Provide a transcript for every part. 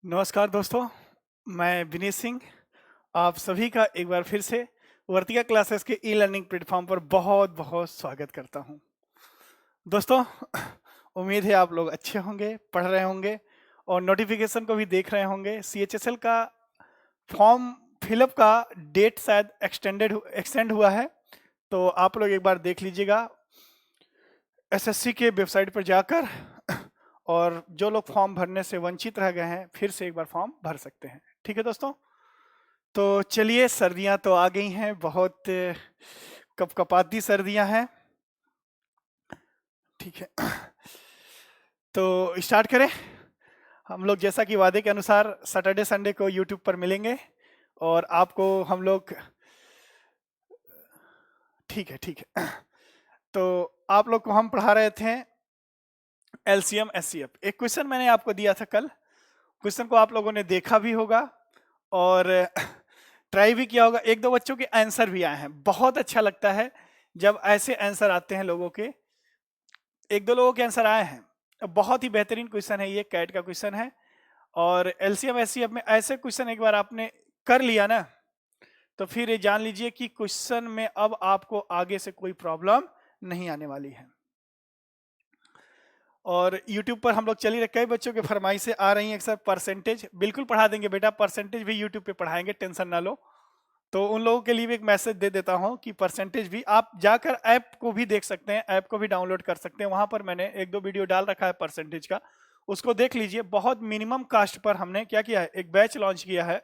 नमस्कार दोस्तों, मैं विनीत सिंह आप सभी का एक बार फिर से वर्तिका क्लासेस के ई लर्निंग प्लेटफॉर्म पर बहुत बहुत स्वागत करता हूं। दोस्तों, उम्मीद है आप लोग अच्छे होंगे, पढ़ रहे होंगे और नोटिफिकेशन को भी देख रहे होंगे। CHSL का फॉर्म फिलअप का डेट शायद एक्सटेंड हुआ है, तो आप लोग एक बार देख लीजिएगा SSC के वेबसाइट पर जाकर और जो लोग फॉर्म भरने से वंचित रह गए हैं फिर से एक बार फॉर्म भर सकते हैं। ठीक है दोस्तों, तो चलिए, सर्दियां तो आ गई हैं, बहुत कपकपाती सर्दियां हैं। ठीक है, तो स्टार्ट करें। हम लोग जैसा कि वादे के अनुसार सैटरडे संडे को यूट्यूब पर मिलेंगे और आपको हम लोग ठीक है तो आप लोग को हम पढ़ा रहे थे LCM SCF। एक क्वेश्चन मैंने आपको दिया था कल, क्वेश्चन को आप लोगों ने देखा भी होगा और ट्राई भी किया होगा। एक दो बच्चों के आंसर भी आए हैं, बहुत अच्छा लगता है जब ऐसे आंसर आते हैं लोगों के। एक दो लोगों के आंसर आए हैं। बहुत ही बेहतरीन क्वेश्चन है, ये कैट का क्वेश्चन है और LCM SCF में ऐसे क्वेश्चन एक बार आपने कर लिया ना, तो फिर ये जान लीजिए कि क्वेश्चन में अब आपको आगे से कोई प्रॉब्लम नहीं आने वाली है। और YouTube पर हम लोग चल ही रहे, कई बच्चों के फरमाइशें आ रही हैं सर परसेंटेज बिल्कुल पढ़ा देंगे बेटा, परसेंटेज भी YouTube पे पढ़ाएंगे, टेंशन ना लो। तो उन लोगों के लिए भी एक मैसेज दे देता हूं कि परसेंटेज भी आप जाकर ऐप को भी देख सकते हैं, ऐप को भी डाउनलोड कर सकते हैं। वहां पर मैंने एक दो वीडियो डाल रखा है परसेंटेज का, उसको देख लीजिए। बहुत मिनिमम कास्ट पर हमने क्या किया है, एक बैच लॉन्च किया है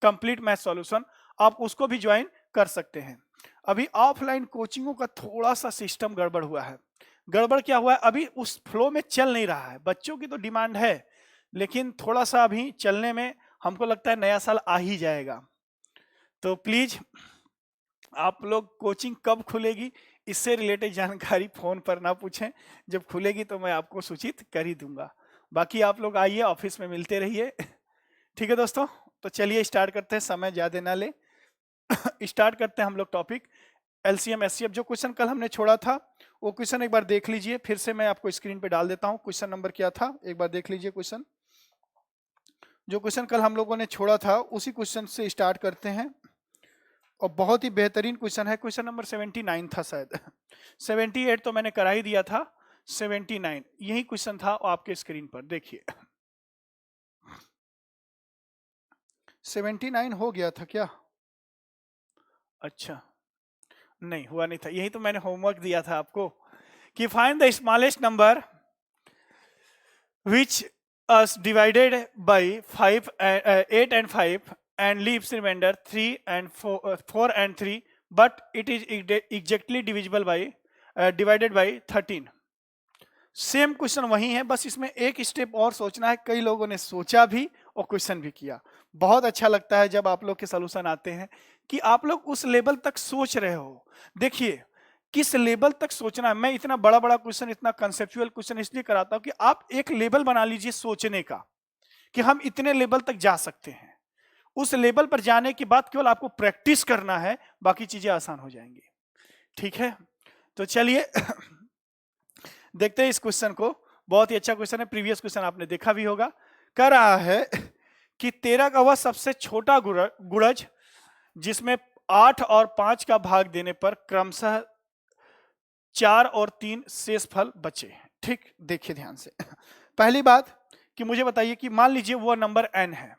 कंप्लीट मैथ सॉल्यूशन, आप उसको भी ज्वाइन कर सकते हैं। अभी ऑफलाइन कोचिंगों का थोड़ा सा सिस्टम गड़बड़ हुआ है। गड़बड़ क्या हुआ है, अभी उस फ्लो में चल नहीं रहा है। बच्चों की तो डिमांड है, लेकिन थोड़ा सा अभी चलने में हमको लगता है नया साल आ ही जाएगा। तो प्लीज आप लोग कोचिंग कब खुलेगी इससे रिलेटेड जानकारी फोन पर ना पूछें, जब खुलेगी तो मैं आपको सूचित कर ही दूंगा। बाकी आप लोग आइए, ऑफिस में मिलते रहिए। ठीक है दोस्तों, तो चलिए स्टार्ट करते हैं, समय ज्यादा ना ले। स्टार्ट करते हैं हम लोग टॉपिक LCM SCF। जो क्वेश्चन कल हमने छोड़ा था वो क्वेश्चन एक बार देख लीजिए, फिर से मैं आपको स्क्रीन पे डाल देता हूं। क्वेश्चन नंबर क्या था एक बार देख लीजिए। क्वेश्चन जो क्वेश्चन कल हम लोगों ने छोड़ा था उसी क्वेश्चन से स्टार्ट करते हैं और बहुत ही बेहतरीन क्वेश्चन है। क्वेश्चन नंबर 79 था शायद 78 तो मैंने करा ही दिया था, 79 यही क्वेश्चन था आपके स्क्रीन पर देखिए। 79 हो गया था क्या? अच्छा, नहीं हुआ नहीं था, यही तो मैंने होमवर्क दिया था आपको कि find the smallest number which is divided by 5 8 and 5 and leaves remainder 3 and 4 and 3, but it is exactly divisible by divided by 13। Same question वही है, बस इसमें एक स्टेप और सोचना है। कई लोगों ने सोचा भी और क्वेश्चन भी किया। बहुत अच्छा लगता है जब आप लोग के सॉल्यूशन आते हैं कि आप लोग उस लेवल तक सोच रहे हो। देखिए किस लेवल तक सोचना है। मैं इतना बड़ा बड़ा क्वेश्चन, इतना कंसेप्चुअल क्वेश्चन इसलिए कराता हूं कि आप एक लेवल बना लीजिए सोचने का कि हम इतने लेवल तक जा सकते हैं। उस लेवल पर जाने के बाद केवल आपको प्रैक्टिस करना है, बाकी चीजें आसान हो जाएंगी। ठीक है, तो चलिए देखते हैं इस क्वेश्चन को। बहुत ही अच्छा क्वेश्चन है, प्रीवियस क्वेश्चन आपने देखा भी होगा। कह रहा है कि 13 का वह सबसे छोटा गुणज जिसमें 8 और 5 का भाग देने पर क्रमशः 4 और 3 शेष फल बचे। ठीक, देखिए ध्यान से। पहली बात कि मुझे बताइए कि मान लीजिए वह नंबर n है,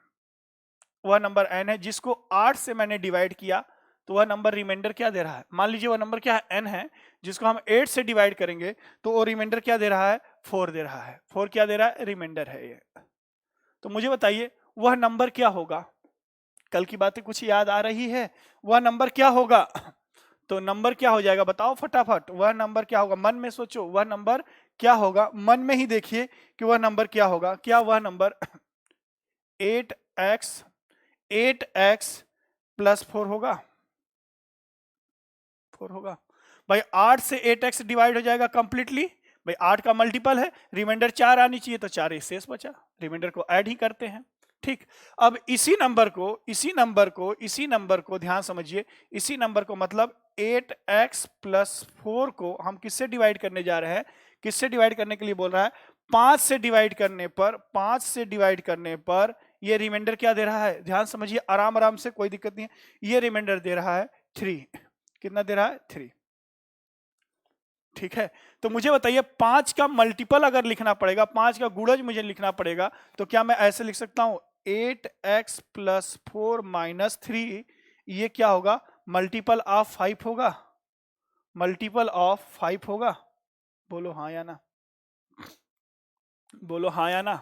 वह नंबर n है जिसको 8 से मैंने डिवाइड किया, तो वह नंबर रिमाइंडर क्या दे रहा है? मान लीजिए वह नंबर क्या है, n है, जिसको हम 8 से डिवाइड करेंगे तो वो रिमाइंडर क्या दे रहा है? 4 दे रहा है। 4 क्या दे रहा है? रिमाइंडर है ये। तो मुझे बताइए वह नंबर क्या होगा? कल की बातें कुछ याद आ रही है? वह नंबर क्या होगा? तो नंबर क्या हो जाएगा बताओ फटाफट, वह नंबर क्या होगा? मन में सोचो, वह नंबर क्या होगा? मन में ही देखिए कि वह नंबर क्या होगा। क्या वह नंबर 8x प्लस 4 होगा? 4 होगा भाई। 8 से 8x डिवाइड हो जाएगा कंप्लीटली भाई, 8 का मल्टीपल है, रिमाइंडर 4 आनी चाहिए तो 4 शेष बचा, रिमाइंडर को ऐड ही करते हैं। ठीक, अब इसी नंबर को ध्यान समझिए, इसी नंबर को मतलब 8x प्लस 4 को हम किससे डिवाइड करने जा रहे हैं? किससे डिवाइड करने के लिए बोल रहा है? 5 से डिवाइड करने पर ये रिमाइंडर क्या दे रहा है, ध्यान समझिए आराम आराम से, कोई दिक्कत नहीं है। ये रिमाइंडर दे रहा है 3, कितना दे रहा है 3, ठीक है। तो मुझे बताइए 5 का मल्टीपल अगर लिखना पड़ेगा, 5 का गुणज मुझे लिखना पड़ेगा, तो क्या मैं ऐसे लिख सकता हूं 8x प्लस 4 माइनस 3, ये क्या होगा, मल्टीपल ऑफ 5 होगा, मल्टीपल ऑफ 5 होगा, बोलो हाँ या ना, बोलो हाँ या ना।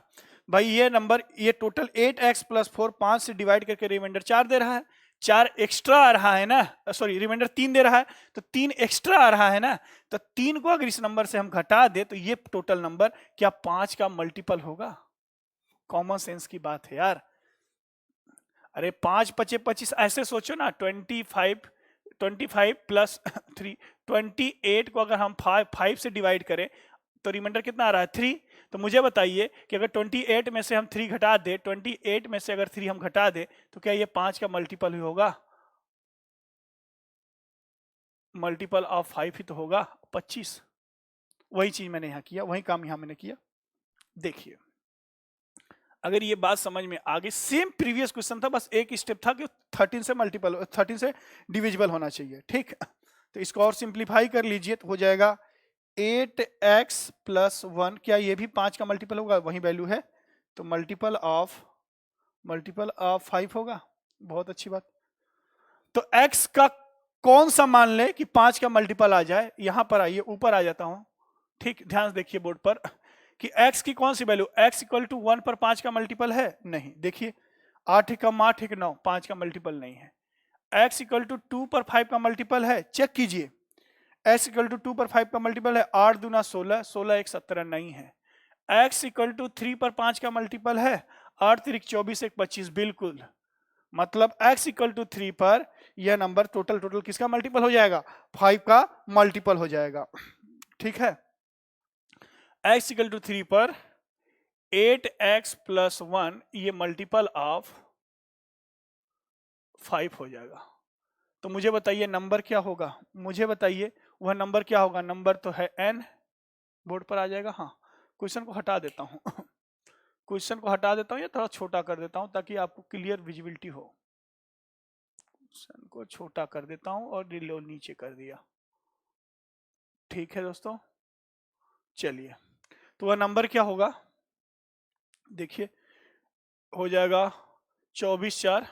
भाई ये नंबर, ये टोटल 8x प्लस 4 5 से डिवाइड करके रिमाइंडर 4 दे रहा है, 4 एक्स्ट्रा आ रहा है ना, सॉरी रिमाइंडर 3 दे रहा है, तो 3 एक्स्ट्रा आ रहा है ना, तो 3 को अगर इस नंबर से हम घटा दे तो ये टोटल नंबर क्या 5 का मल्टीपल होगा। कॉमन सेंस की बात है यार। अरे 5 पचे 25, ऐसे सोचो ना, 25 प्लस 3, 28 को अगर हम 5 से डिवाइड करें तो रिमाइंडर कितना आ रहा है 3। तो मुझे बताइए कि अगर 28 में से हम 3 घटा दे, 28 में से अगर 3 हम घटा दे तो क्या ये 5 का मल्टीपल ही होगा, मल्टीपल ऑफ 5 ही तो होगा 25। वही चीज मैंने यहां किया, वही काम यहां मैंने किया। देखिए अगर ये बात समझ में आ गई, सेम प्रीवियस क्वेश्चन था, बस एक स्टेप था कि 13 से मल्टीपल, 13 से डिविजिबल होना चाहिए, ठीक। तो इसको और सिंप्लीफाई कर लीजिए तो हो जाएगा 8x प्लस 1, क्या ये भी 5 का मल्टीपल होगा, वही वैल्यू है, तो मल्टीपल ऑफ 5 होगा। बहुत अच्छी बात। तो x का कौन सा मान ले कि 5 का मल्टीपल आ जाए, यहां पर आइए, ऊपर आ जाता हूं, ठीक, ध्यान से देखिए बोर्ड पर कि x की कौन सी वैल्यू, x इक्वल टू 1 पर 5 का मल्टीपल है, नहीं, देखिए 8 कम 8 एक 9, 5 का मल्टीपल नहीं है। x इक्वल टू 2 पर 5 का मल्टीपल है, चेक कीजिए, x इक्वल टू 2 पर 5 का मल्टीपल है, 8 दूना 16, 16 एक 17 नहीं है। x इक्वल टू 3 पर 5 का मल्टीपल है, 8 3 24 एक 25, बिल्कुल, मतलब x इक्वल टू 3 पर यह नंबर टोटल किसका मल्टीपल हो जाएगा, 5 का मल्टीपल हो जाएगा, ठीक है। x इक्वल टू 3 पर 8x प्लस 1 ये मल्टीपल ऑफ 5 हो जाएगा। तो मुझे बताइए नंबर क्या होगा, मुझे बताइए वह नंबर क्या होगा, नंबर तो है n, बोर्ड पर आ जाएगा। हाँ, क्वेश्चन को हटा देता हूं क्वेश्चन को हटा देता हूं या थोड़ा छोटा कर देता हूं ताकि आपको क्लियर विजिबिलिटी हो। क्वेश्चन को छोटा कर देता हूं और डिलो नीचे कर दिया, ठीक है दोस्तों। चलिए, तो वह नंबर क्या होगा, देखिए हो जाएगा 24 4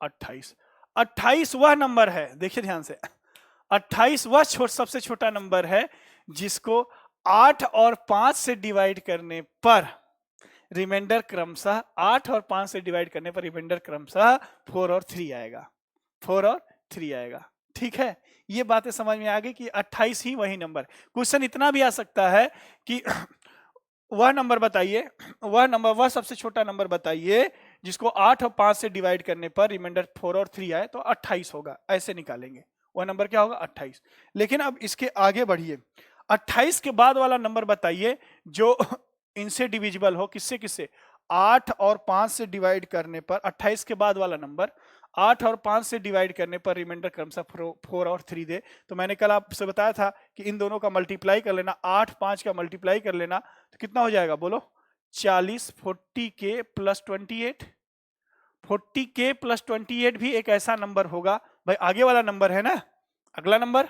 28। 28 वह नंबर है, देखिए ध्यान से, 28 वह सबसे छोटा नंबर है जिसको 8 और 5 से डिवाइड करने पर रिमाइंडर क्रमशः 8 और 5 से डिवाइड करने पर रिमाइंडर क्रमशः 4 और 3 आएगा, 4 और 3 आएगा, ठीक है। ये बातें समझ में आ गई कि 28 ही वही नंबर। क्वेश्चन इतना भी आ सकता है कि वह नंबर बताइए, वह सबसे छोटा नंबर बताइए जिसको 8 और 5 से डिवाइड करने पर रिमाइंडर 4 और 3 आए, तो 28 होगा, ऐसे निकालेंगे। वह नंबर क्या होगा 28। लेकिन अब इसके आगे बढ़िए, 28 के बाद वाला नंबर बताइए जो इनसे डिविजिबल हो, किससे किससे, 8 और 5 से डिवाइड करने पर, 28 के बाद वाला नंबर 8 और 5 से डिवाइड करने पर रिमाइंडर क्रमशः 4 और 3 दे। तो मैंने कल आपसे बताया था कि इन दोनों का मल्टीप्लाई कर लेना, 8 5 का मल्टीप्लाई कर लेना, तो कितना हो जाएगा बोलो, 40 40k प्लस 28, 40k प्लस 28 भी एक ऐसा नंबर होगा, भाई आगे वाला नंबर है ना, अगला नंबर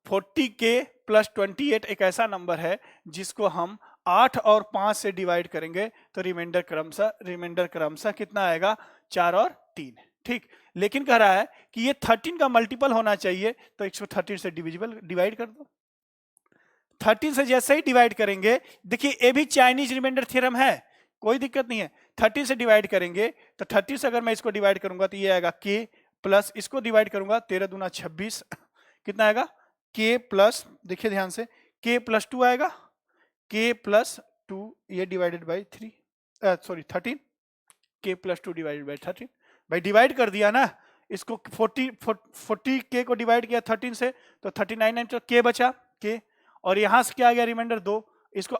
40k प्लस 28 एक ऐसा नंबर है जिसको हम 8 और 5 से डिवाइड करेंगे तो रिमाइंडर क्रमशः कितना आएगा, 4 और 3, ठीक। लेकिन कह रहा है कि ये 13 का मल्टीपल होना चाहिए, तो 113 से डिवाइड कर दो। 13 से जैसे ही डिवाइड करेंगे, देखिए ये भी चाइनीज रिमाइंडर थ्योरम है, कोई दिक्कत नहीं है। 13 से डिवाइड करेंगे तो 13 से अगर मैं इसको डिवाइड करूंगा तो ये आएगा k प्लस, इसको डिवाइड करूंगा 13 दूना 26, कितना आएगा k प्लस, देखिए ध्यान से, k प्लस 2 आएगा, k प्लस 2 ये divided by 13, k plus 2 divided by 13, भाई डिवाइड कर दिया ना इसको, 40 k को डिवाइड किया 13 से तो 39 तो k बचा k, और यहां से क्या आ गया रिमाइंडर 2, इसको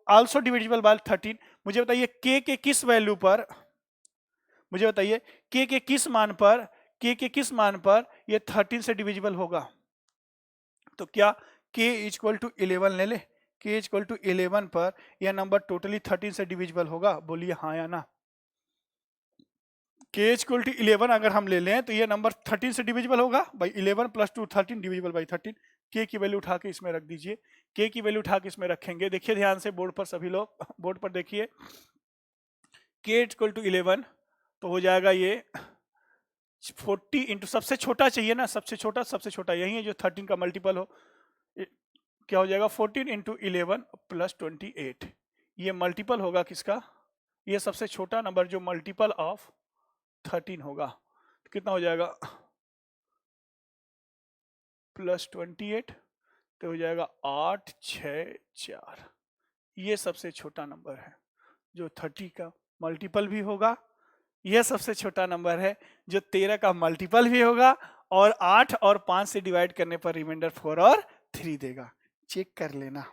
आल्सो डिविजिबल बाय 13। मुझे बताइए k के किस वैल्यू पर, मुझे बताइए k के किस मान पर ये 13 से डिविजिबल होगा, तो क्या k इक्वल टू 11 ले ले, k इक्वल टू 11 पर यह नंबर टोटली 13 से डिविजिबल होगा? बोलिए हाँ या ना। k इक्वल टू 11 अगर हम ले लें तो ये नंबर 13 से डिविजिबल होगा भाई। 11 प्लस 2 13 डिविजिबल बाई 13। k की वैल्यू उठा के इसमें रख दीजिए। k की वैल्यू उठा के इसमें रखेंगे। देखिए ध्यान से बोर्ड पर, सभी लोग बोर्ड पर देखिए। k इक्वल टू 11 तो हो जाएगा ये 40 इंटू, सबसे छोटा चाहिए ना, सबसे छोटा यही है जो 13 का मल्टीपल हो। क्या हो जाएगा 14 इंटू 11 प्लस 28। ये मल्टीपल होगा किसका? ये सबसे छोटा नंबर जो मल्टीपल ऑफ 13 होगा। तो कितना हो जाएगा प्लस 28, तो हो जाएगा 8 6 4। ये सबसे छोटा नंबर है जो 30 का मल्टीपल भी होगा। यह सबसे छोटा नंबर है जो 13 का मल्टीपल भी होगा और 8 और 5 से डिवाइड करने पर रिमाइंडर 4 और 3 देगा। चेक कर लेना।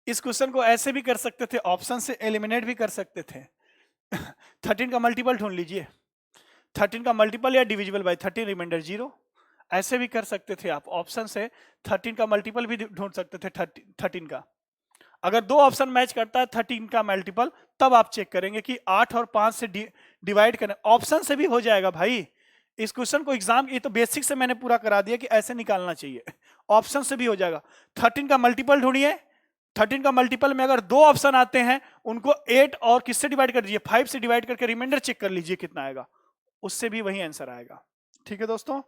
इस क्वेश्चन को ऐसे भी कर सकते थे, ऑप्शन से एलिमिनेट भी कर सकते थे। 13 का मल्टीपल ढूंढ लीजिए, 13 का मल्टीपल या डिविजिबल बाय 13 रिमाइंडर 0। ऐसे भी कर सकते थे आप, ऑप्शन से 13 का मल्टीपल भी ढूंढ सकते थे 13 का। अगर दो ऑप्शन मैच करता है 13 का मल्टीपल, तब आप चेक करेंगे कि 8 और 5 से डिवाइड करना। ऑप्शन से भी हो जाएगा भाई। इस क्वेश्चन को एग्जाम, ये तो बेसिक से मैंने पूरा करा दिया कि ऐसे निकालना चाहिए। ऑप्शन से भी हो जाएगा। 13 का मल्टीपल ढूंढिए। 13 का मल्टीपल में अगर दो ऑप्शन आते हैं, उनको 8 और किससे डिवाइड कर दीजिए, 5 से डिवाइड करके रिमाइंडर चेक कर लीजिए कितना आएगा, उससे भी वही आंसर आएगा। ठीक है दोस्तों,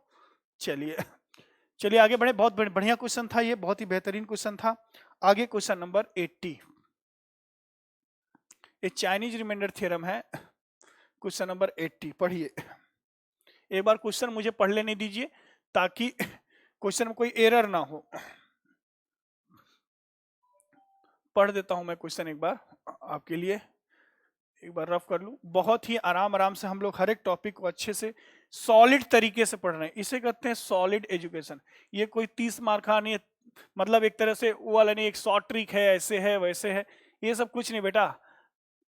चलिए आगे बढ़े। बहुत बढ़िया क्वेश्चन था ये, बहुत ही बेहतरीन क्वेश्चन था। आगे क्वेश्चन नंबर 80, ये चाइनीज रिमाइंडर थ्योरम है। क्वेश्चन नंबर 80 पढ़िए। एक बार क्वेश्चन मुझे पढ़ लेने दीजिए ताकि क्वेश्चन में कोई एरर ना हो। पढ़ देता हूं मैं क्वेश्चन एक बार आपके लिए, एक बार रफ कर लूं। बहुत ही आराम से हम लोग हर एक टॉपिक को अच्छे से सॉलिड तरीके से पढ़ रहे हैं। इसे कहते हैं सॉलिड एजुकेशन। ये कोई 30 मार्क का नहीं है, मतलब एक तरह से वो वाला नहीं, एक शॉर्ट ट्रिक है, ऐसे है वैसे है, ये सब कुछ नहीं बेटा।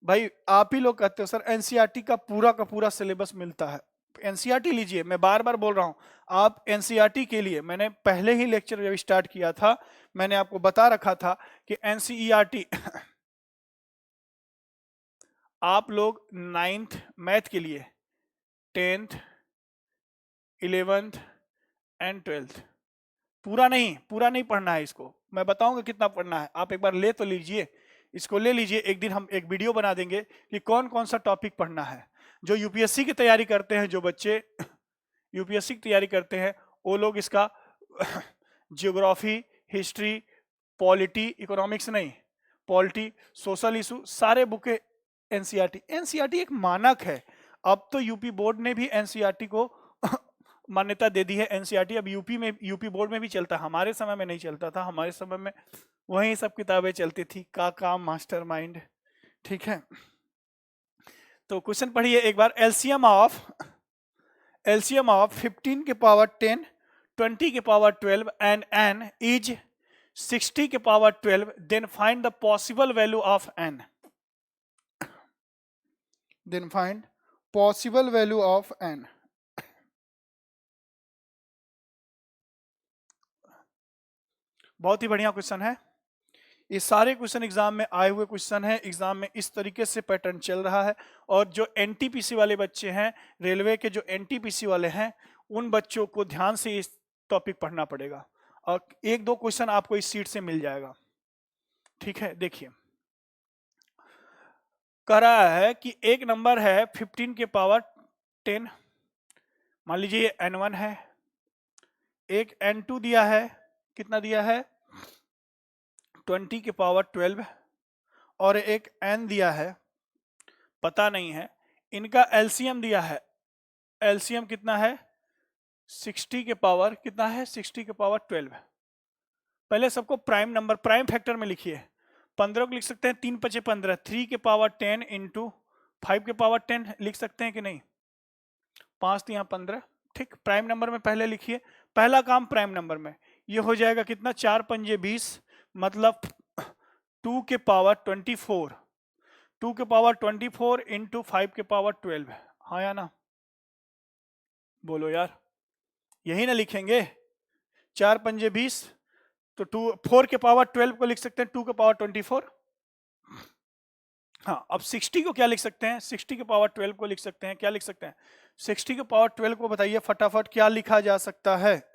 भाई आप ही लोग कहते हो सर एनसीईआरटी का पूरा सिलेबस मिलता है। एनसीईआरटी लीजिए, मैं बार बार बोल रहा हूं। आप एनसीईआरटी के लिए, मैंने पहले ही लेक्चर जब स्टार्ट किया था मैंने आपको बता रखा था कि एनसीईआरटी आप लोग 9th मैथ के लिए, 10th 11th एंड 12th पूरा नहीं पढ़ना है। इसको मैं बताऊंगा कितना पढ़ना है, आप एक बार ले तो लीजिए, इसको ले लीजिए। एक दिन हम एक वीडियो बना देंगे कि कौन कौन सा टॉपिक पढ़ना है। जो यूपीएससी की तैयारी करते हैं, जो बच्चे यूपीएससी की तैयारी करते हैं, वो लोग इसका जियोग्राफी, हिस्ट्री, पॉलिटी, इकोनॉमिक्स नहीं, पॉलिटी, सोशल इशू, सारे बुक एनसीईआरटी एक मानक है। अब तो यूपी बोर्ड ने भी एनसीईआरटी को मान्यता दे दी है। एनसीईआरटी अब यूपी बोर्ड में भी चलता है। हमारे समय में नहीं चलता था, हमारे समय में वही सब किताबें चलती थी, का काम मास्टरमाइंड। ठीक है, तो क्वेश्चन पढ़िए एक बार। एलसीएम ऑफ 15 के पावर 10, 20 के पावर 12 एंड n इज 60 के power 12, then find the possible value of n। Then find possible value of n। बहुत ही बढ़िया क्वेश्चन है। ये सारे क्वेश्चन एग्जाम में आए हुए क्वेश्चन है। एग्जाम में इस तरीके से पैटर्न चल रहा है। और जो एनटीपीसी वाले बच्चे हैं, रेलवे के जो एनटीपीसी वाले हैं, उन बच्चों को ध्यान से इस टॉपिक पढ़ना पड़ेगा और एक दो क्वेश्चन आपको इस सीट से मिल जाएगा। ठीक है, देखिए कह रहा है कि एक नंबर है 15 के पावर 10, मान लीजिए ये n1 है, एक n2 दिया है, कितना दिया है 20 के पावर 12, और एक n दिया है पता नहीं है। इनका एलसीएम दिया है, एलसीएम कितना है 60 के पावर कितना है 60 के पावर 12। पहले सबको प्राइम नंबर, प्राइम फैक्टर में लिखिए। 15 को लिख सकते हैं 3 5 15, 3 के पावर 10 इंटू 5 के पावर 10 लिख सकते हैं कि नहीं, 5 तो यहाँ 15। ठीक, प्राइम नंबर में पहले लिखिए, पहला काम प्राइम नंबर में। ये हो जाएगा कितना 4 पंजे 20, मतलब 2 के पावर 24, 2 के पावर 24 इंटू 5 के पावर 12, हाँ या ना? बोलो यार, यही ना लिखेंगे? 4 पंजे 20, तो 4 के पावर 12 को लिख सकते हैं 2 के पावर 24। हाँ, अब 60 को क्या लिख सकते हैं? 60 के पावर 12 को लिख सकते हैं, क्या लिख सकते हैं? 60 के पावर 12 को बताइए फटाफट, क्या लिखा जा सकता है?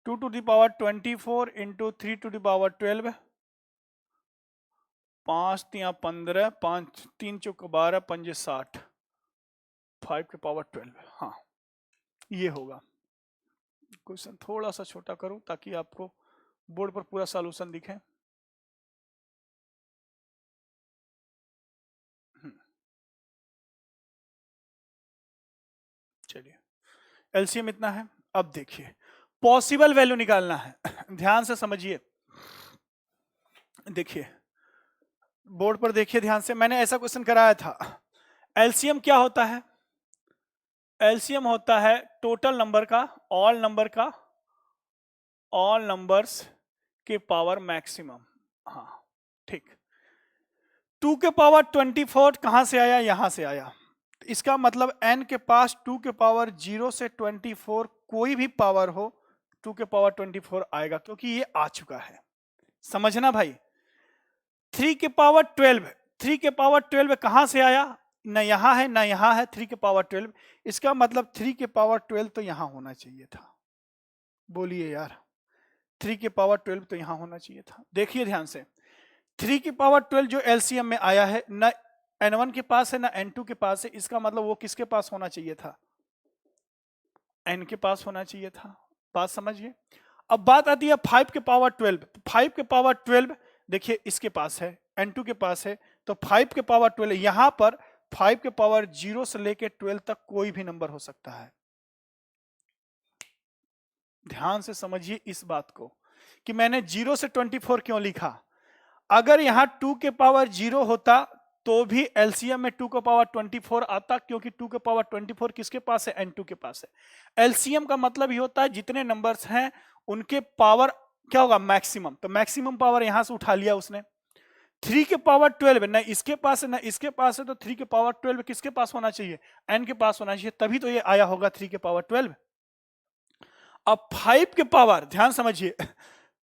2 to the power 24 into 3 to the power 12, 5 तिया 15, 5 3 चौक 12, पंजे 60, 5 के पावर 12। हाँ, ये होगा। क्वेश्चन थोड़ा सा छोटा करूं ताकि आपको बोर्ड पर पूरा सॉल्यूशन दिखे। चलिए, एलसीएम इतना है। अब देखिए, पॉसिबल वैल्यू निकालना है। ध्यान से समझिए, देखिए बोर्ड पर देखिए ध्यान से, मैंने ऐसा क्वेश्चन कराया था। एलसीएम क्या होता है? एलसीएम होता है टोटल नंबर का, ऑल नंबर्स के पावर मैक्सिमम। हाँ ठीक, 2 के पावर 24 कहां से आया? यहां से आया। इसका मतलब n के पास 2 के पावर 0 से 24 कोई भी पावर हो, 2 के पावर 24 आएगा, क्योंकि ये आ चुका है। समझना भाई। 3 के पावर 12, 3 के पावर 12 कहां से आया? न यहां है न यहां है, 3 के पावर 12। इसका मतलब 3 के पावर 12 तो यहां होना चाहिए था। बोलिए यार, 3 के पावर 12 तो यहां होना चाहिए था। देखिए ध्यान से, 3 की पावर 12 जो एलसीएम में आया है, न n1 के पास है ना n2 के पास है। इसका मतलब वो किसके पास होना चाहिए था? n के पास होना चाहिए था। बात समझिए। अब बात आती है 5 के पावर 12। 5 के पावर 12 देखिए इसके पास है, n2 के पास है, तो 5 के पावर 12 यहां पर 5 के पावर 0 से लेके 12 तक कोई भी नंबर हो सकता है। ध्यान से समझिए इस बात को कि मैंने 0 से 24 क्यों लिखा। अगर यहां 2 के पावर 0 होता तो भी एलसीएम में 2 का पावर 24 आता, क्योंकि 2 के पावर 24 किसके पास है? n2 के पास है। एलसीएम का मतलब ही होता है जितने नंबर्स हैं उनके पावर क्या होगा? मैक्सिमम। तो मैक्सिमम पावर यहां से उठा लिया उसने। 3 के पावर 12 ना इसके पास है ना इसके पास है, तो 3 के पावर 12 किसके पास होना चाहिए? n के पास होना चाहिए, तभी तो ये आया होगा 3 के पावर 12। अब 5 के पावर, ध्यान समझिए,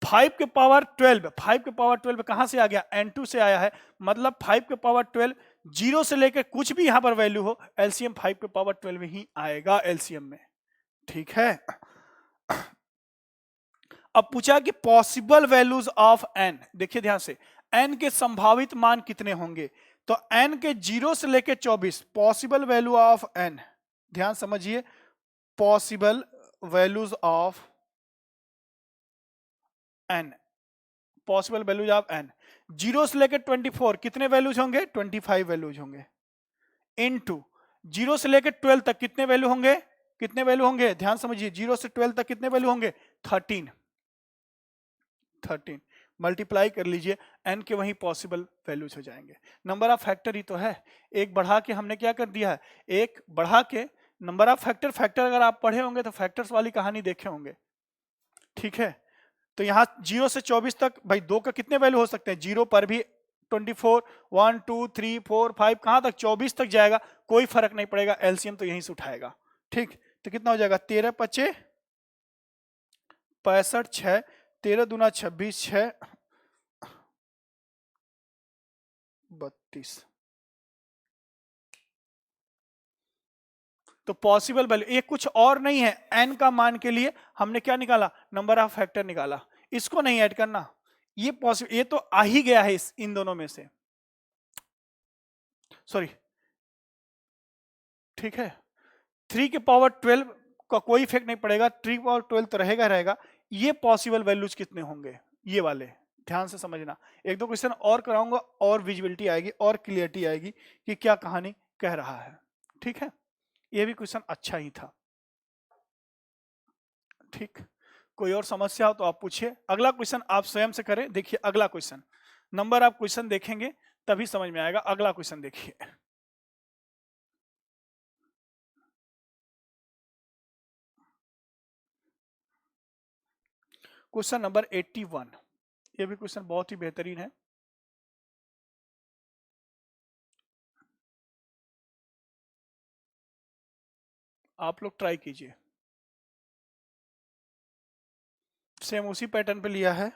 5 के पावर 12, 5 के पावर 12 कहां से आ गया? n2 से आया है। मतलब 5 के पावर 12 0 से लेकर कुछ भी यहां पर वैल्यू हो, एलसीएम 5 के पावर 12 ही आएगा एलसीएम में। ठीक है। अब पूछा कि पॉसिबल वैल्यूज ऑफ n। देखिए ध्यान से, n के संभावित मान कितने होंगे? तो n के 0 से लेकर 24, पॉसिबल वैल्यू ऑफ n। ध्यान समझिए, possible values of n, possible values of n। 0 से लेकर 24 कितने वैल्यूज होंगे? 25 वैल्यूज होंगे। इनटू 0 से लेकर 12 तक कितने वैल्यू होंगे? कितने वैल्यू होंगे? ध्यान समझिए, 0 से 12 तक कितने वैल्यू होंगे? 13। मल्टीप्लाई कर लीजिए, n के वही पॉसिबल वैल्यूज हो जाएंगे। नंबर ऑफ फैक्टर ही तो है। एक बढ़ा के हमने क्या कर दिया है? एक बढ़ा के नंबर ऑफ फैक्टर। फैक्टर अगर आप पढ़े होंगे तो फैक्टर्स वाली कहानी देखे होंगे। ठीक है, तो यहां 0 से 24 तक भाई 2 का कितने वैल्यू हो सकते हैं? 0 पर भी 24, 1 2 3 4 5 कहां तक? 24 तक जाएगा, कोई फर्क नहीं पड़ेगा, एलसीएम तो यहीं से उठाएगा। ठीक, तो कितना हो जाएगा? 13 पचे 65, 6 13 दूना 26, 6 32। तो पॉसिबल वैल्यू ये कुछ और नहीं है, n का मान के लिए हमने क्या निकाला? नंबर ऑफ फैक्टर निकाला। इसको नहीं ऐड करना, ये पॉसिबल, ये तो आ ही गया है इन दोनों में से। सॉरी, ठीक है। 3 के पावर 12 का कोई इफेक्ट नहीं पड़ेगा, 3 के पावर 12 तो रहेगा रहेगा। ये पॉसिबल वैल्यूज कितने होंगे? ये वाले ध्यान से समझना। एक दो क्वेश्चन और कराऊंगा और विजिबिलिटी आएगी और क्लियरिटी आएगी कि क्या कहानी कह रहा है। ठीक है, ये भी क्वेश्चन अच्छा ही था। ठीक, कोई और समस्या हो तो आप पूछिए। अगला क्वेश्चन आप स्वयं से करें। देखिए अगला क्वेश्चन, नंबर आप क्वेश्चन देखेंगे तभी समझ में आएगा। अगला क्वेश्चन देखिए, क्वेश्चन नंबर 81। ये भी क्वेश्चन बहुत ही बेहतरीन है। आप लोग ट्राई कीजिए। सेम उसी पैटर्न पे लिया है।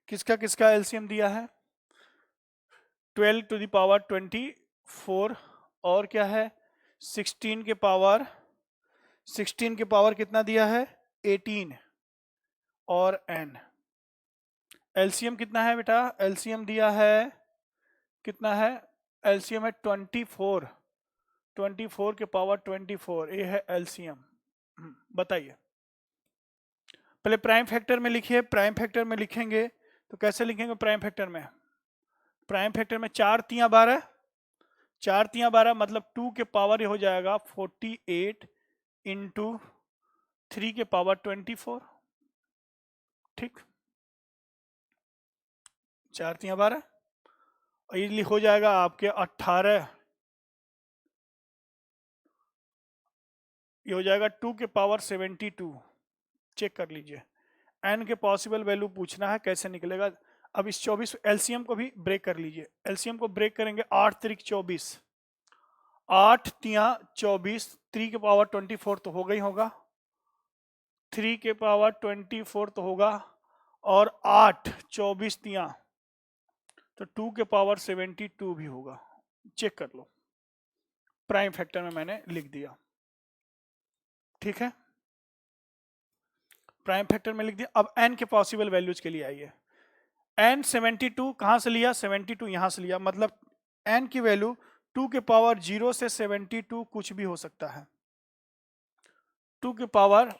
किसका किसका एलसीएम दिया है? 12 टू द पावर 24 और क्या है 16 के पावर 16 के पावर कितना दिया है 18 और n। एलसीएम कितना है बेटा? एलसीएम दिया है कितना है? एलसीएम है 24, 24 के पावर 24, ये है एलसीएम। बताइए। पहले प्राइम फैक्टर में लिखिए। प्राइम फैक्टर में लिखेंगे तो कैसे लिखेंगे प्राइम फैक्टर में? प्राइम फैक्टर में 4 तियां 12, 4 तियां 12 मतलब 2 के पावर ये हो जाएगा 48 इंटू 3 के पावर 24। ठीक, 4 तियां 12 ये हो जाएगा आपके 18, ये हो जाएगा 2 के पावर 72। चेक कर लीजिए। एन के पॉसिबल वैल्यू पूछना है, कैसे निकलेगा। अब इस 24 एलसीएम को भी ब्रेक कर लीजिए। एलसीएम को ब्रेक करेंगे 8 त्रिक 24, 8 तियां 24, 3 के पावर 24 तो होगा ही होगा, 3 के पावर 24 तो होगा, और 8 24 तियां तो 2 के पावर 72 भी होगा। चेक कर लो, प्राइम फैक्टर में मैंने लिख दिया। ठीक है, प्राइम फैक्टर में लिख दिया। अब n के पॉसिबल वैल्यूज के लिए आइए। n 72 कहां से लिया? 72 यहां से लिया, मतलब n की वैल्यू 2 के पावर 0 से 72 कुछ भी हो सकता है। 2 के पावर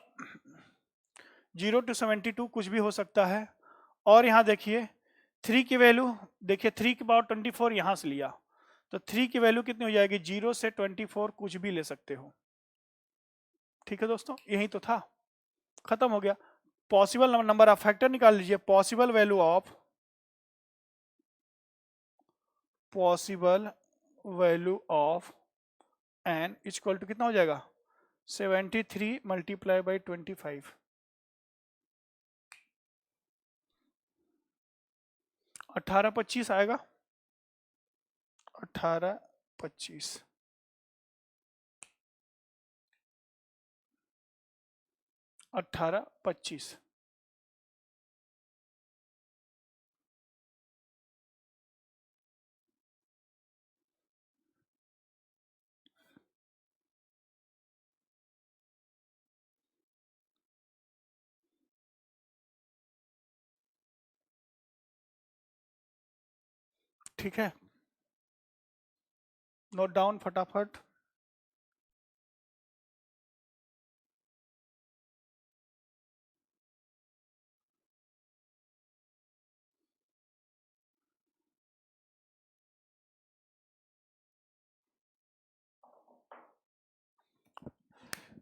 0 टू 72 कुछ भी हो सकता है। और यहां देखिए 3 की वैल्यू, देखिए 3 के पावर 24 यहां से लिया, तो 3 की वैल्यू कितनी हो जाएगी? 0 से 24 कुछ भी ले सकते हो। ठीक है दोस्तों, यही तो था, खत्म हो गया। पॉसिबल नंबर ऑफ फैक्टर निकाल लीजिए। Possible value of n equal to कितना हो जाएगा? 73 मल्टीप्लाई बाई 25, 1825 आएगा। 1825, 1825। ठीक है, नोट डाउन फटाफट।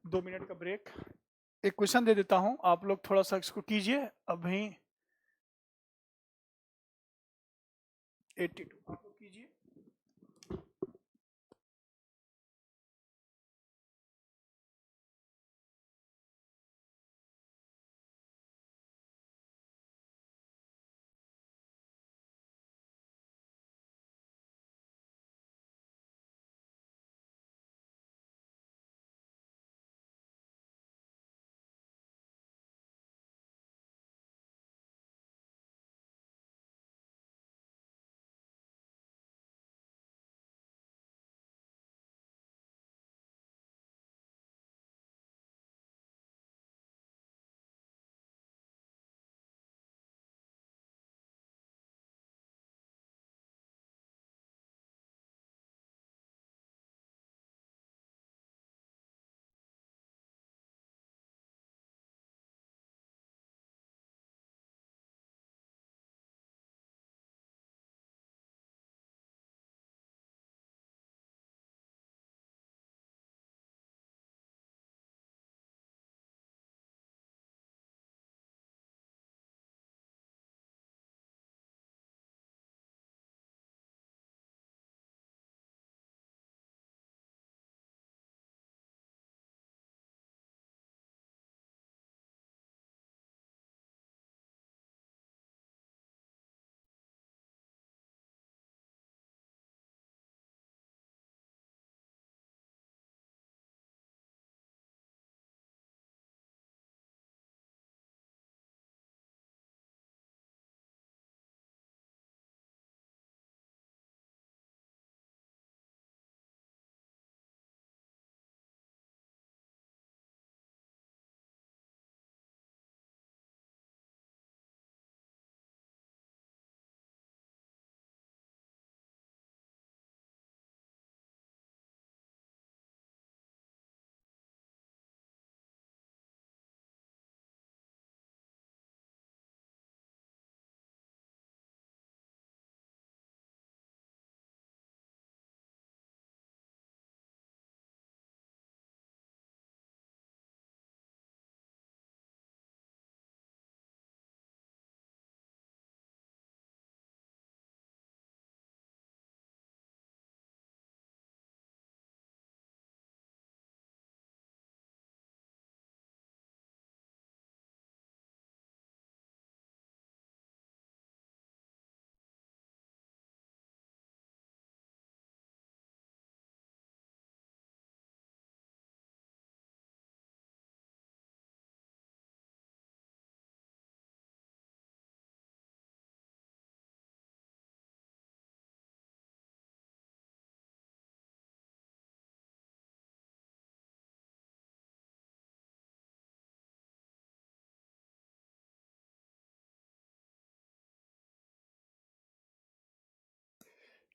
दो मिनट का ब्रेक। एक क्वेश्चन दे देता हूं, आप लोग थोड़ा सा इसको कीजिए। अभी 82 आप लोग कीजिए।